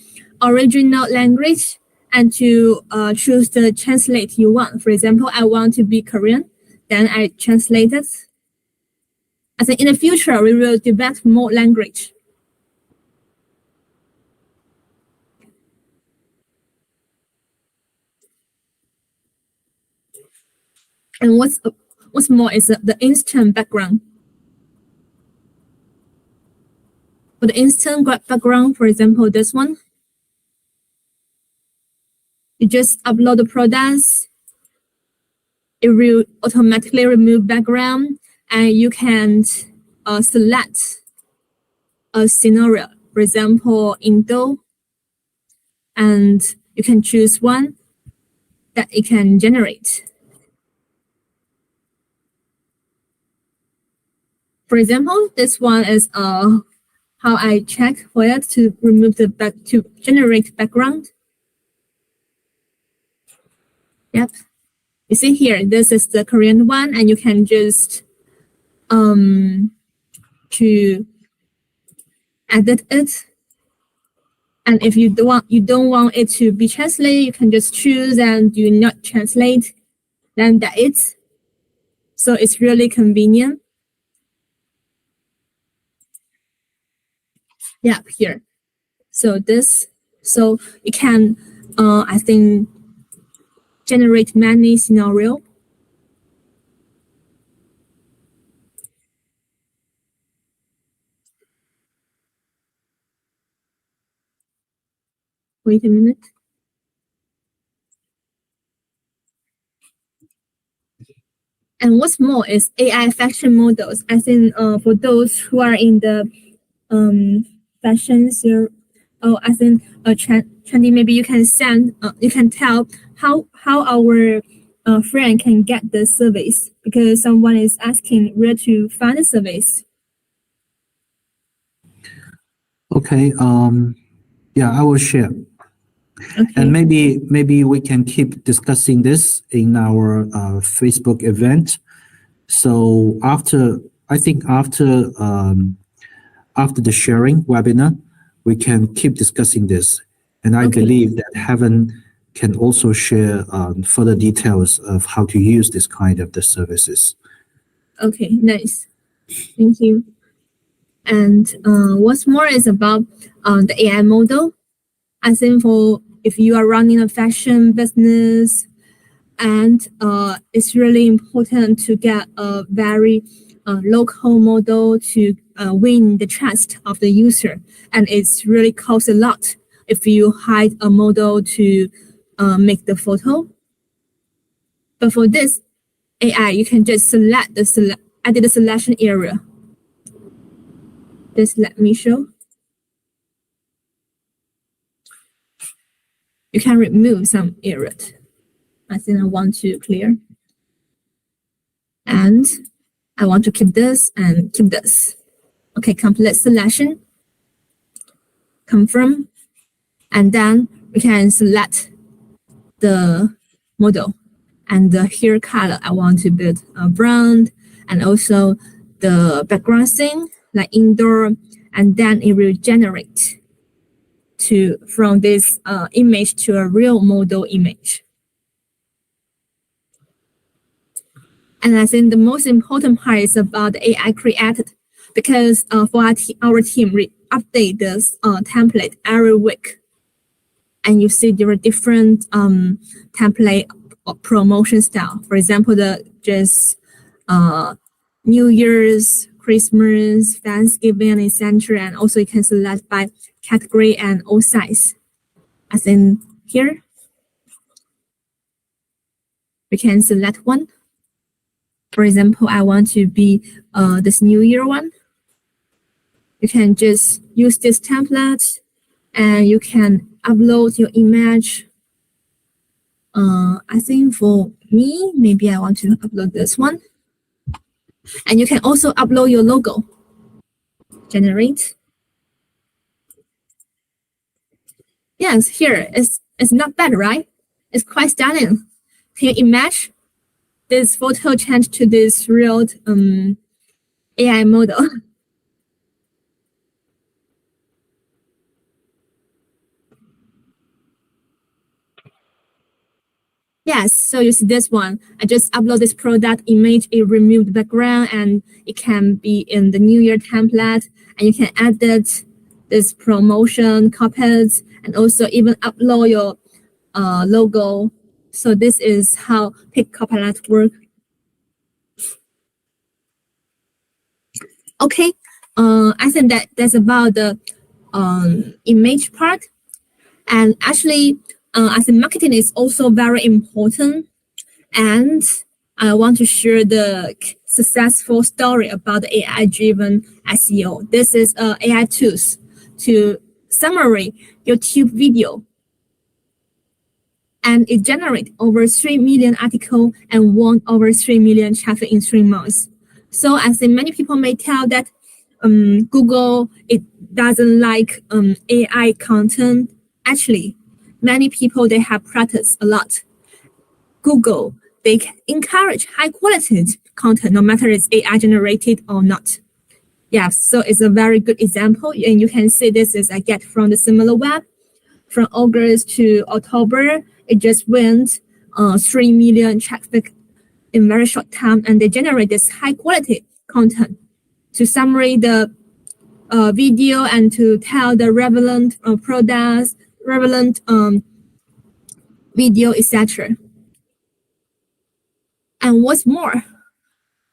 original language and to choose the translate you want. For example, I want to be Korean, then I translate it. I think in the future, we will develop more language. And what's more is the instant background. For the instant background, for example, this one, you just upload the products. It will automatically remove background, and you can select a scenario, for example, Indo, and you can choose one that it can generate. For example, this one is how I check for it to remove to generate background. Yep. You see here, this is the Korean one, and you can just to edit it. And if you don't want it to be translated, you can just choose and do not translate. Then that's it. So it's really convenient. Yeah, here. So you can, I think, generate many scenario. Wait a minute. And what's more is AI fashion models. I think for those who are in the fashion I think trendy, maybe you can you can tell how our friend can get the service, because someone is asking where to find the service. Okay. Yeah, I will share. Okay. And maybe we can keep discussing this in our Facebook event. So after the sharing webinar, we can keep discussing this. And I believe that Heaven can also share further details of how to use this kind of the services. Okay, nice. Thank you. And what's more is about the AI model. I think if you are running a fashion business, and it's really important to get a very local model to win the trust of the user. And it's really costs a lot if you hire a model to make the photo. But for this AI, you can just edit the selection area. Just let me show. You can remove some areas. I think I want to clear. And I want to keep this and keep this. Okay, complete selection. Confirm. And then we can select the model. And the hair color, I want to build a brown, and also the background thing, like indoor, and then it will generate from this image to a real model image. And I think the most important part is about the AI created, because for our team, we update this template every week. And you see there are different template promotion style. For example, New Year's, Christmas, Thanksgiving, etc. And also you can select by category and all size. As in here, we can select one. For example, I want to be this New Year one. You can just use this template, and you can upload your image. I think for me, maybe I want to upload this one. And you can also upload your logo. Generate. Yes, here it's not bad, right? It's quite stunning. Can you imagine this photo changed to this real AI model? Yes, so you see this one. I just upload this product image, it removed the background, and it can be in the New Year template, and you can edit this promotion copies, and also even upload your logo. So this is how Pick Copilot works. Okay, I think that's about the image part. And actually, I think marketing is also very important. And I want to share the successful story about the AI-driven SEO. This is AI tools to summary YouTube video. And it generates over 3 million articles and won over 3 million traffic in 3 months. So I think many people may tell that Google, it doesn't like AI content. Actually, many people, they have practiced a lot. Google, they encourage high quality content, no matter it's AI generated or not. Yeah, so it's a very good example. And you can see this is I get from the similar web. From August to October, it just went 3 million traffic in very short time, and they generate this high quality content to summary the video and to tell the relevant products, relevant video, etc. And what's more,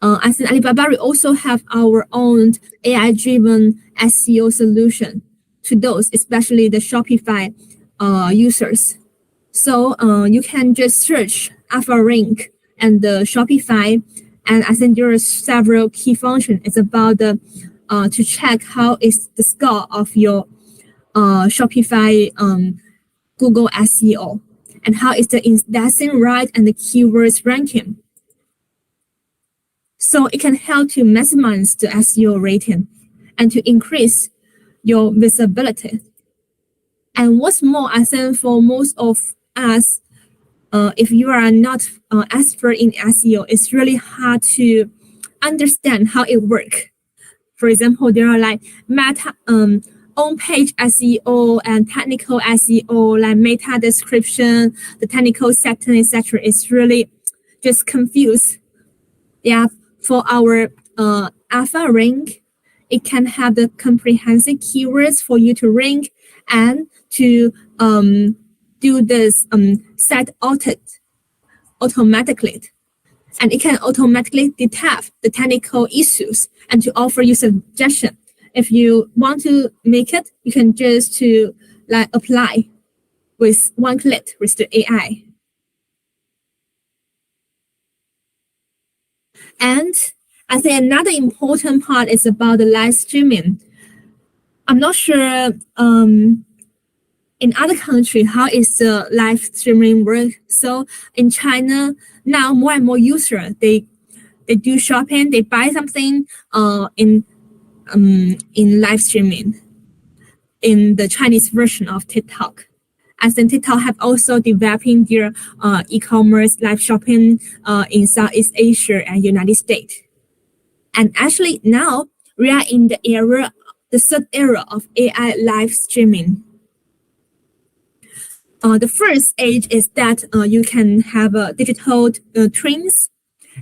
as in Alibaba, we also have our own AI-driven SEO solution to those, especially the Shopify users. So you can just search Alpha Rank and the Shopify, and I think there are several key functions. It's about the to check how is the score of your Shopify Google SEO, and how is the indexing right and the keywords ranking. So it can help to maximize the SEO rating and to increase your visibility. And what's more, I think for most of us, if you are not expert in SEO, it's really hard to understand how it works. For example, there are like meta on-page SEO and technical SEO, like meta description, the technical setting, etc. It's really just confused. Yeah, for our Alpha Rank, it can have the comprehensive keywords for you to rank and to do this set audit automatically. And it can automatically detect the technical issues and to offer you suggestion. If you want to make it, you can just to like apply with one click with the AI. And I think another important part is about the live streaming. I'm not sure in other countries how is the live streaming work. So in China now, more and more users they do shopping, they buy something in live streaming in the Chinese version of TikTok. As in TikTok have also developing their e-commerce live shopping in Southeast Asia and United States. And actually now we are in the third era of AI live streaming. The first age is that you can have digital twins,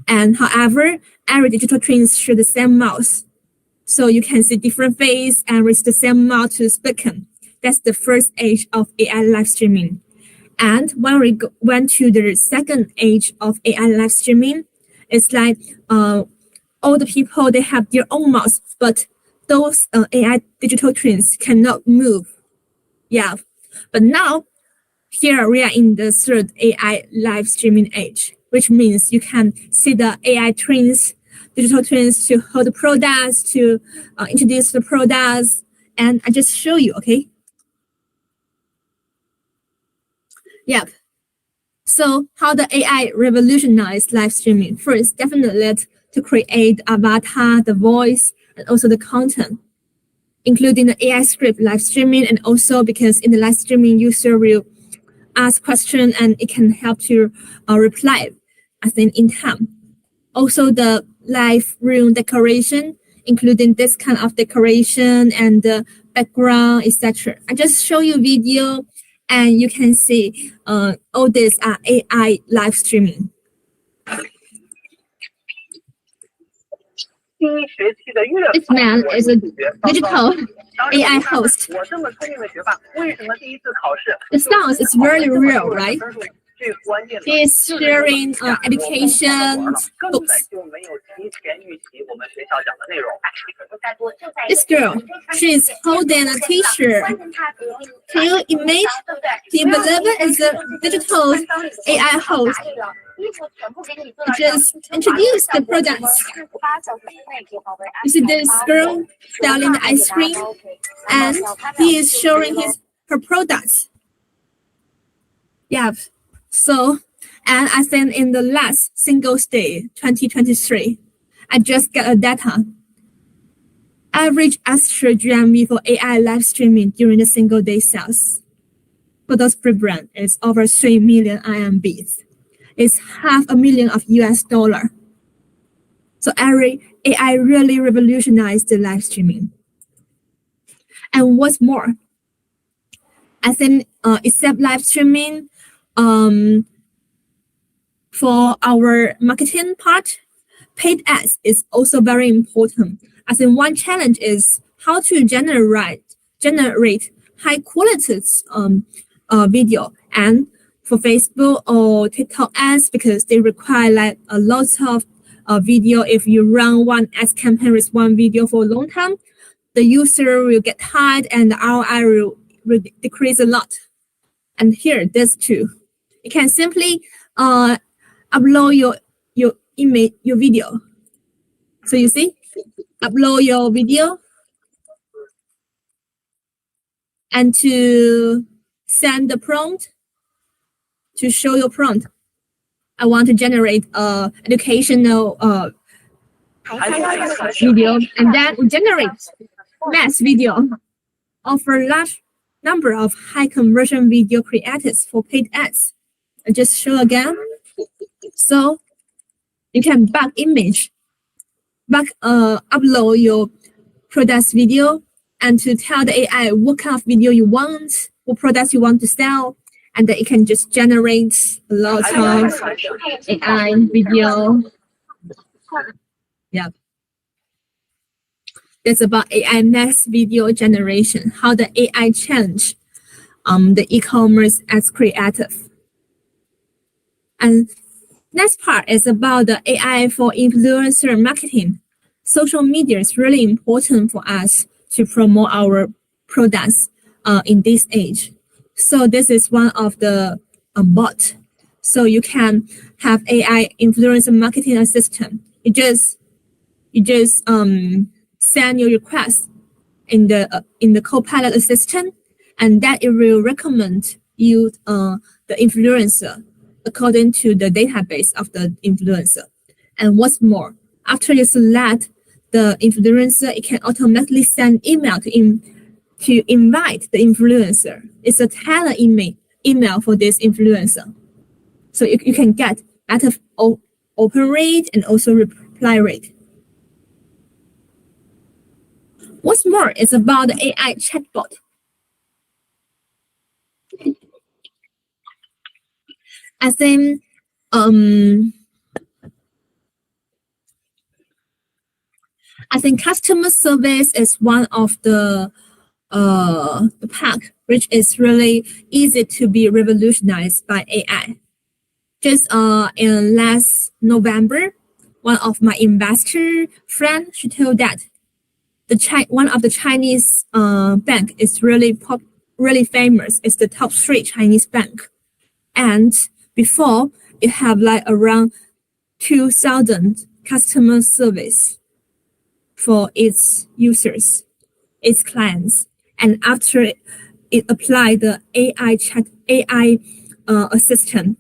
and however, every digital twins share the same mouth. So you can see different face and with the same mouth to speak. That's the first age of AI live streaming. And when we went to the second age of AI live streaming, it's like all the people, they have their own mouth, but those AI digital twins cannot move. Yeah, but now, here we are in the third AI live streaming age, which means you can see the AI twins, digital twins to hold the products, to introduce the products. And I just show you, okay? Yep. So how the AI revolutionized live streaming? First, definitely to create avatar, the voice, and also the content, including the AI script live streaming, and also because in the live streaming, user will ask question and it can help to reply, I think, in time. Also the live room decoration, including this kind of decoration and the background, etc. I just show you video and you can see all these are AI live streaming. This man is a digital AI host. The sounds is very real, right? He's sharing education books. This girl, she's holding a t-shirt. Can you imagine? Do you believe it is a digital AI host? Just introduce the products. You see this girl selling the ice cream, and he is showing her products. Yeah. So, and I think in the last Singles Day 2023, I just got a data. Average extra GMV for AI live streaming during the single day sales for those pre-brand is over 3 million RMBs. is $500,000 of US. So AI really revolutionized the live streaming. And what's more, I think except live streaming, for our marketing part, paid ads is also very important. I think one challenge is how to generate high quality video, and for Facebook or TikTok ads, because they require like a lot of video. If you run one ad campaign with one video for a long time, the user will get tired and the ROI will decrease a lot. And here, there's two. You can simply upload your image, your video. So you see, upload your video and to send the prompt, to show your prompt. I want to generate educational video, and then we generate mass video. Offer large number of high conversion video creators for paid ads. I just show again. So you can upload your products video and to tell the AI what kind of video you want, what products you want to sell, and then it can just generate a lot of AI video. Yeah. It's about AI mass video generation, how the AI change the e-commerce as creative. And next part is about the AI for influencer marketing. Social media is really important for us to promote our products in this age. So this is one of the bot. So you can have AI influencer marketing assistant. You just send your request in the Copilot assistant, and that it will recommend you the influencer according to the database of the influencer. And what's more, after you select the influencer, it can automatically send email to invite the influencer. It's a tailored email for this influencer. So you can get better open rate and also reply rate. What's more is about the AI chatbot. I think customer service is one of the pack which is really easy to be revolutionized by AI. Just in last November, one of my investor friend, she told that one of the Chinese bank is really famous. It's the top 3 Chinese bank, and before it have like around 2,000 customer service for its users, its clients, and after it applied the AI assistant,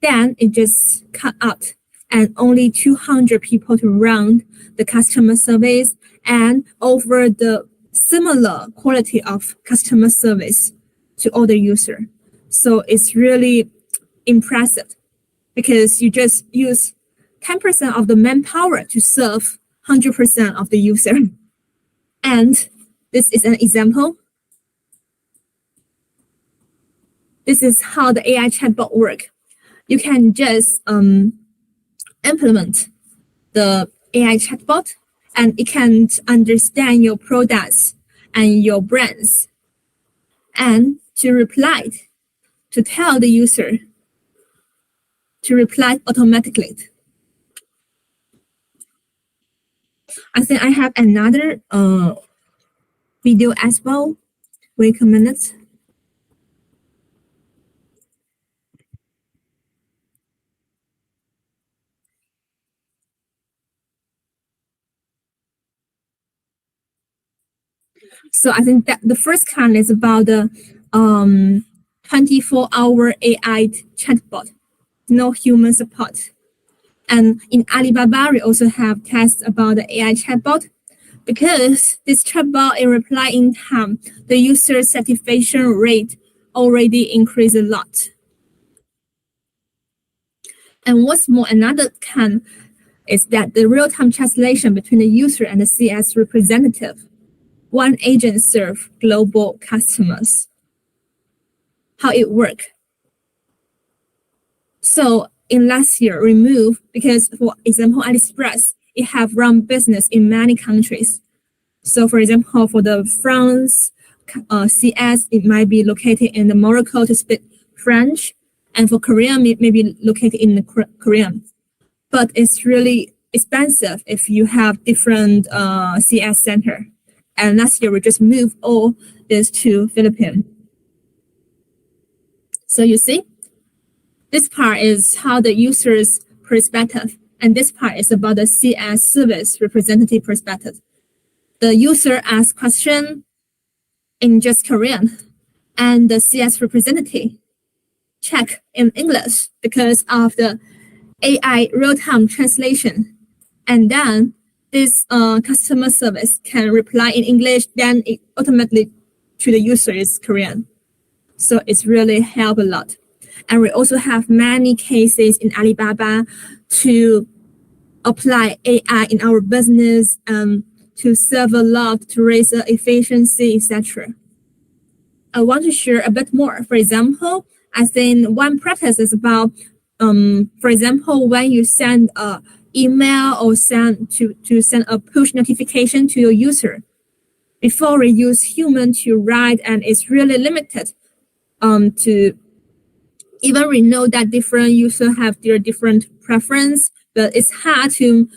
then it just cut out and only 200 people to run the customer service and offer the similar quality of customer service to all the user. So it's really impressive because you just use 10% of the manpower to serve 100% of the user. And this is an example. This is how the AI chatbot works. You can just implement the AI chatbot, and it can understand your products and your brands, and to reply, to tell the user to reply automatically. I think I have another video as well. Wait a minute. So I think that the first kind is about the 24-hour AI chatbot, no human support. And in Alibaba, we also have tests about the AI chatbot, because this chatbot in reply in time, the user satisfaction rate already increased a lot. And what's more, another can is that the real-time translation between the user and the CS representative. One agent serve global customers. How it work? So in last year, because for example, AliExpress, it have run business in many countries. So for example, for the France CS, it might be located in the Morocco to speak French, and for Korean, it may be located in the Korean. But it's really expensive if you have different CS center. And last year, we just moved all this to Philippines. So you see, this part is how the user's perspective, and this part is about the CS service representative perspective. The user asks question in just Korean, and the CS representative check in English because of the AI real-time translation. And then this customer service can reply in English, then it automatically to the user is Korean. So it's really helped a lot. And we also have many cases in Alibaba to apply AI in our business to serve a lot, to raise the efficiency, etc. I want to share a bit more. For example, I think one practice is about, for example, when you send an email or send a push notification to your user, before we use human to write, and it's really limited to even we know that different users have their different preference, but it's hard to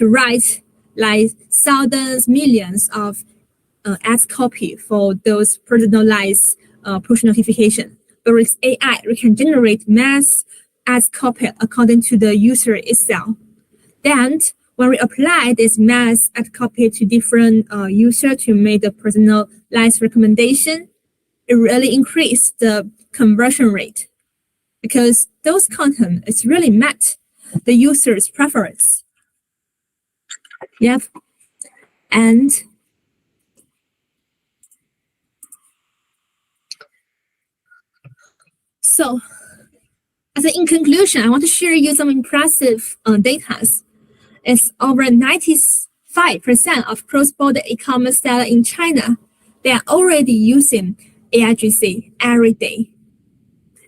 write like thousands, millions of ads copy for those personalized push notification. But with AI, we can generate mass ads copy according to the user itself. Then when we apply this mass ad copy to different users to make the personalized recommendation, it really increased the conversion rate because those content is really met the user's preference. Yep. And so, in conclusion, I want to share you some impressive data. It's over 95% of cross-border e-commerce sellers in China. They are already using AIGC every day.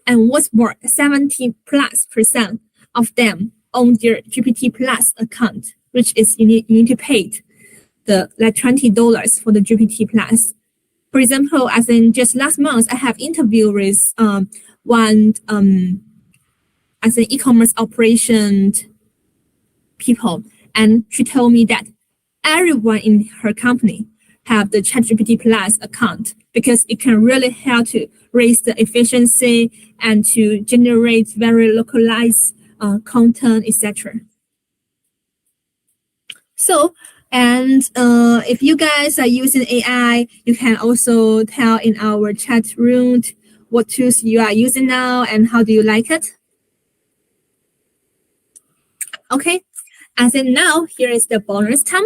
And what's more, 70+% of them own their GPT Plus account, which is you need to pay the like $20 for the GPT Plus. For example, as in just last month, I have interviewed with one as an e-commerce operation people, and she told me that everyone in her company have the ChatGPT Plus account because it can really help to raise the efficiency and to generate very localized content, etc. So, and if you guys are using AI, you can also tell in our chat room what tools you are using now and how do you like it. Okay, and then now here is the bonus time.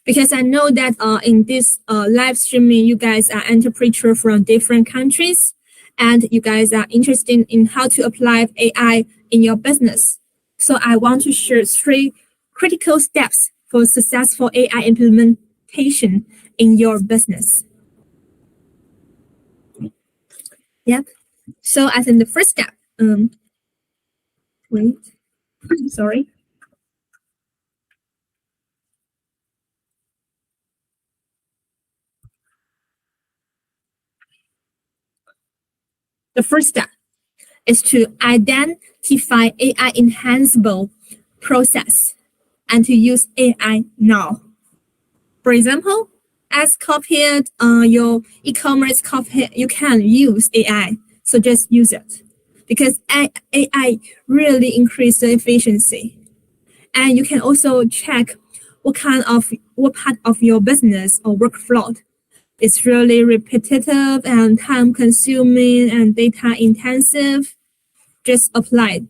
Because I know that in this live streaming, you guys are entrepreneurs from different countries, and you guys are interested in how to apply AI in your business. So I want to share 3 critical steps for successful AI implementation in your business. Yep. So I think the first step, wait, sorry. The first step is to identify AI enhanceable process and to use AI now. For example, as copied your e-commerce copy, you can use AI. So just use it because AI really increases the efficiency. And you can also check what part of your business or workflow it's really repetitive and time consuming and data intensive. Just apply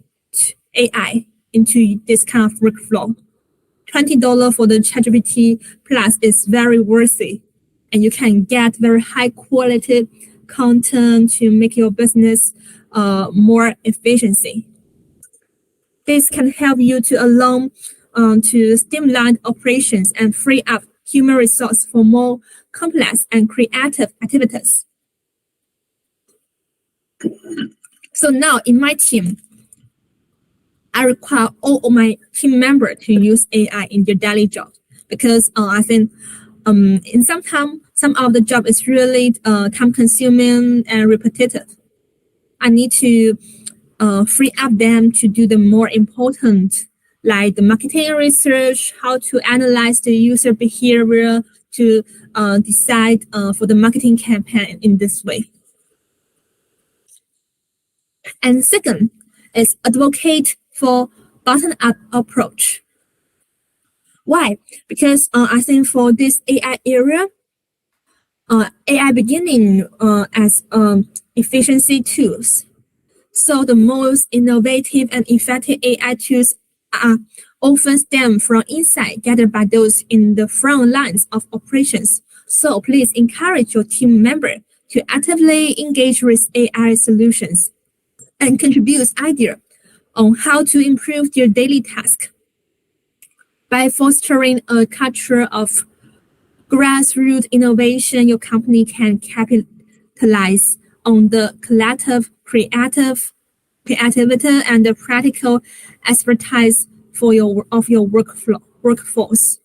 AI into this kind of workflow. $20 for the ChatGPT Plus is very worthy, and you can get very high quality content to make your business more efficiency. This can help you to allow to streamline operations and free up human resource for more complex and creative activities. So now in my team, I require all of my team members to use AI in their daily job because I think in some of the job is really time consuming and repetitive. I need to free up them to do the more important, like the marketing research, how to analyze the user behavior to decide for the marketing campaign in this way. And second is advocate for bottom-up approach. Why? Because I think for this AI era, AI beginning as efficiency tools. So the most innovative and effective AI tools are often stem from insight gathered by those in the front lines of operations. So please encourage your team member to actively engage with AI solutions and contribute ideas on how to improve their daily task. By fostering a culture of grassroots innovation, your company can capitalize on the collective creativity and the practical expertise of your workforce.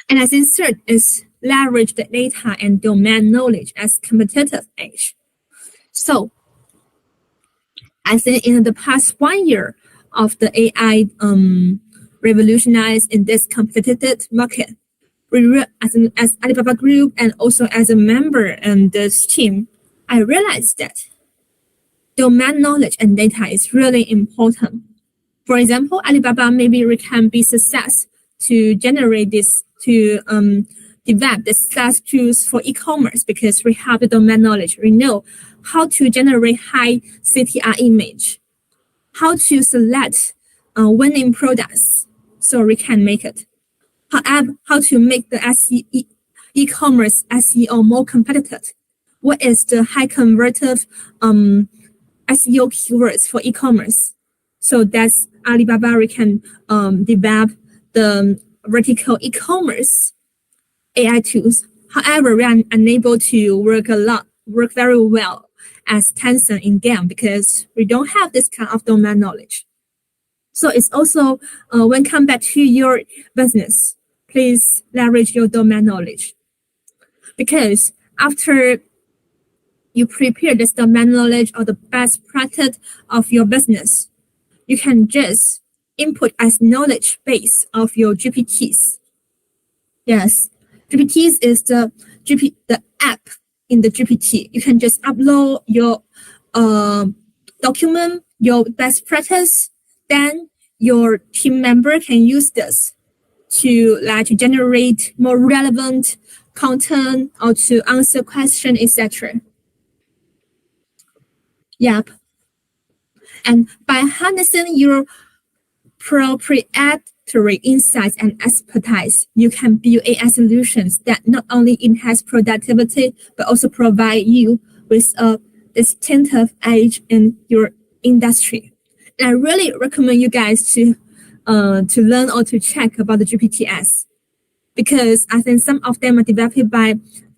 And I think third is leverage the data and domain knowledge as competitive edge. So I think in the past 1 year of the AI revolutionized in this competitive market, as Alibaba Group and also as a member in this team, I realized that domain knowledge and data is really important. For example, Alibaba maybe can be success to generate this, to develop the SaaS tools for e-commerce because we have the domain knowledge. We know how to generate high CTR image, how to select winning products so we can make it. However, how to make the e-commerce SEO more competitive? What is the high convertive SEO keywords for e-commerce? So that's Alibaba, we can develop the vertical e-commerce AI tools. However, we are unable to work very well as Tencent in game because we don't have this kind of domain knowledge. So it's also when come back to your business, please leverage your domain knowledge. Because after you prepare this domain knowledge or the best practice of your business, you can just input as knowledge base of your GPTs. Yes, GPTs is the app in the GPT. You can just upload your document, your best practice, then your team member can use this to generate more relevant content or to answer questions, etc. Yep. And by harnessing your proprietary insights and expertise, you can build AI solutions that not only enhance productivity, but also provide you with a distinctive edge in your industry. And I really recommend you guys to learn or to check about the GPTs, because I think some of them are developed by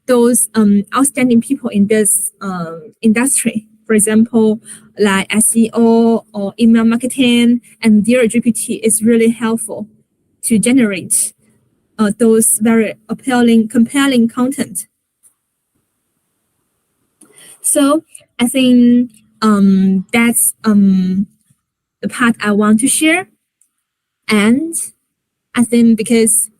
those outstanding people in this industry. For example, like SEO or email marketing, and their GPT is really helpful to generate those very compelling content. So I think that's the part I want to share. And I think because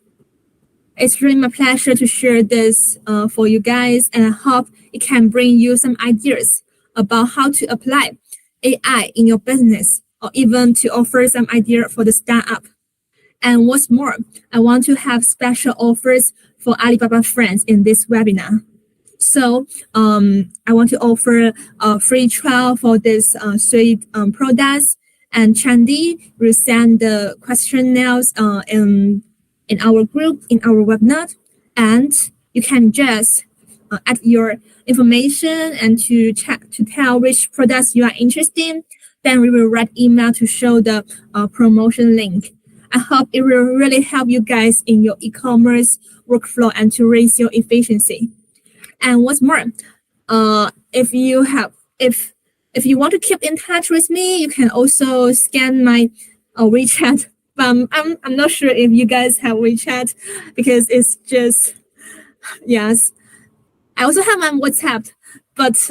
it's really my pleasure to share this for you guys, and I hope it can bring you some ideas about how to apply AI in your business, or even to offer some idea for the startup. And what's more, I want to have special offers for Alibaba friends in this webinar. So I want to offer a free trial for this suite products, and Chandy will send the questionnaires in our group, in our webinar, and you can just add your information and to check to tell which products you are interested in. Then we will write email to show the promotion link. I hope it will really help you guys in your e-commerce workflow and to raise your efficiency. And what's more, if you want to keep in touch with me, you can also scan my WeChat. I'm not sure if you guys have WeChat because it's just, yes. I also have my WhatsApp, but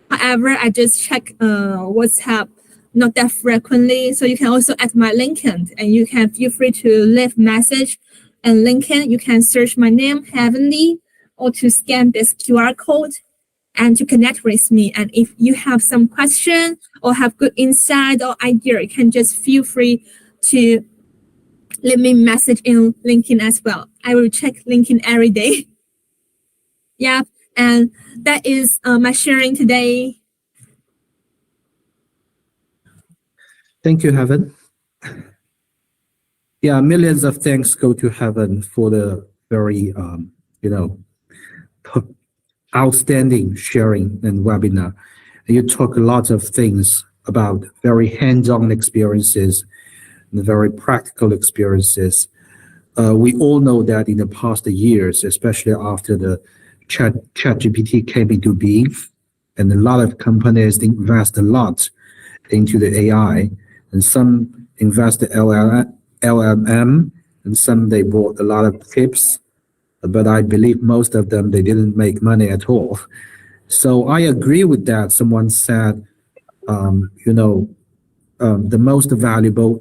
however, I just check WhatsApp not that frequently. So you can also add my LinkedIn, and you can feel free to leave message. And LinkedIn, you can search my name, Heavenly, or to scan this QR code and to connect with me. And if you have some question or have good insight or idea, you can just feel free to leave me message in LinkedIn as well. I will check LinkedIn every day. Yeah, and that is my sharing today. Thank you, Heaven. Yeah, millions of thanks go to Heaven for the very, outstanding sharing and webinar. You talk a lot of things about very hands-on experiences and very practical experiences. We all know that in the past years, especially after the ChatGPT came into being, and a lot of companies invest a lot into the AI, and some invest LLM, and some they bought a lot of chips, but I believe most of them, they didn't make money at all. So I agree with that. Someone said, the most valuable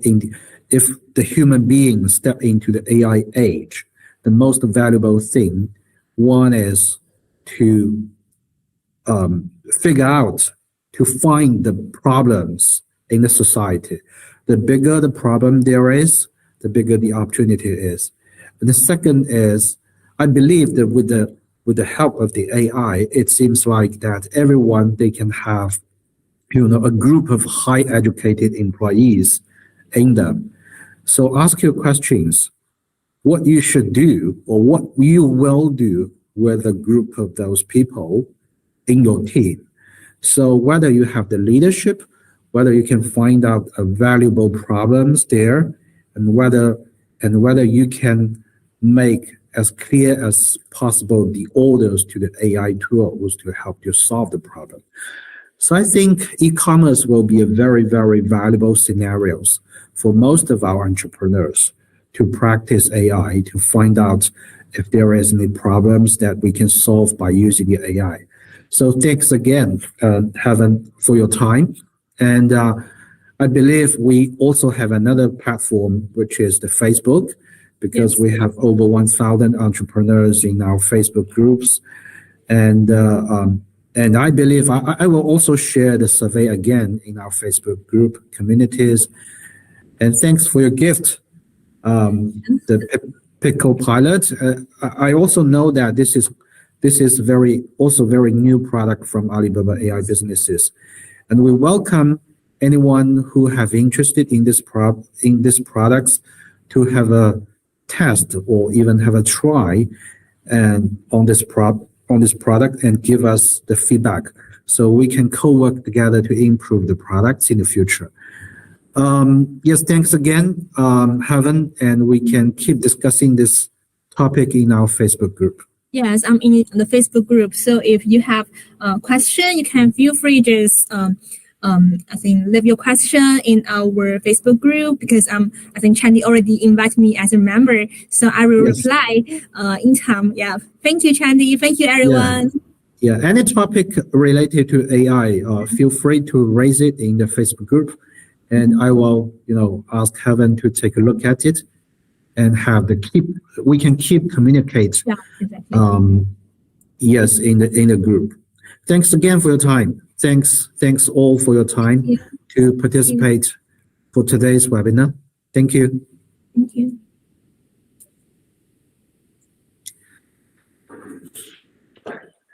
if the human being step into the AI age, the most valuable thing, one is to figure out, to find the problems in the society. The bigger the problem there is, the bigger the opportunity is. And the second is, I believe that with the help of the AI, it seems like that everyone, they can have, a group of high educated employees in them. So ask your questions, what you should do or what you will do with a group of those people in your team. So whether you have the leadership, whether you can find out valuable problems there, and whether you can make as clear as possible the orders to the AI tools to help you solve the problem. So I think e-commerce will be a very, very valuable scenarios for most of our entrepreneurs to practice AI, to find out if there is any problems that we can solve by using the AI. So thanks again, Heaven, for your time. And I believe we also have another platform, which is the Facebook, because we have over 1,000 entrepreneurs in our Facebook groups. And I believe I will also share the survey again in our Facebook group communities. And thanks for your gift, the Pickle Pilot. I also know that this is very new product from Alibaba AI businesses, and we welcome anyone who have interested in this products to have a test or even have a try and on this product and give us the feedback so we can co-work together to improve the products in the future. Yes, thanks again, Heaven, and we can keep discussing this topic in our Facebook group. Yes, I'm in the Facebook group. So if you have a question, you can feel free just leave your question in our Facebook group, because I think Chandy already invited me as a member, so I will reply in time. Yeah, thank you, Chandy. Thank you, everyone. Yeah, any topic related to AI, feel free to raise it in the Facebook group, and I will, ask Heaven to take a look at it, and we can keep communicate. Yeah, exactly. Yes, in the group. Thanks again for your time. Thanks all for your time to participate for today's webinar. Thank you.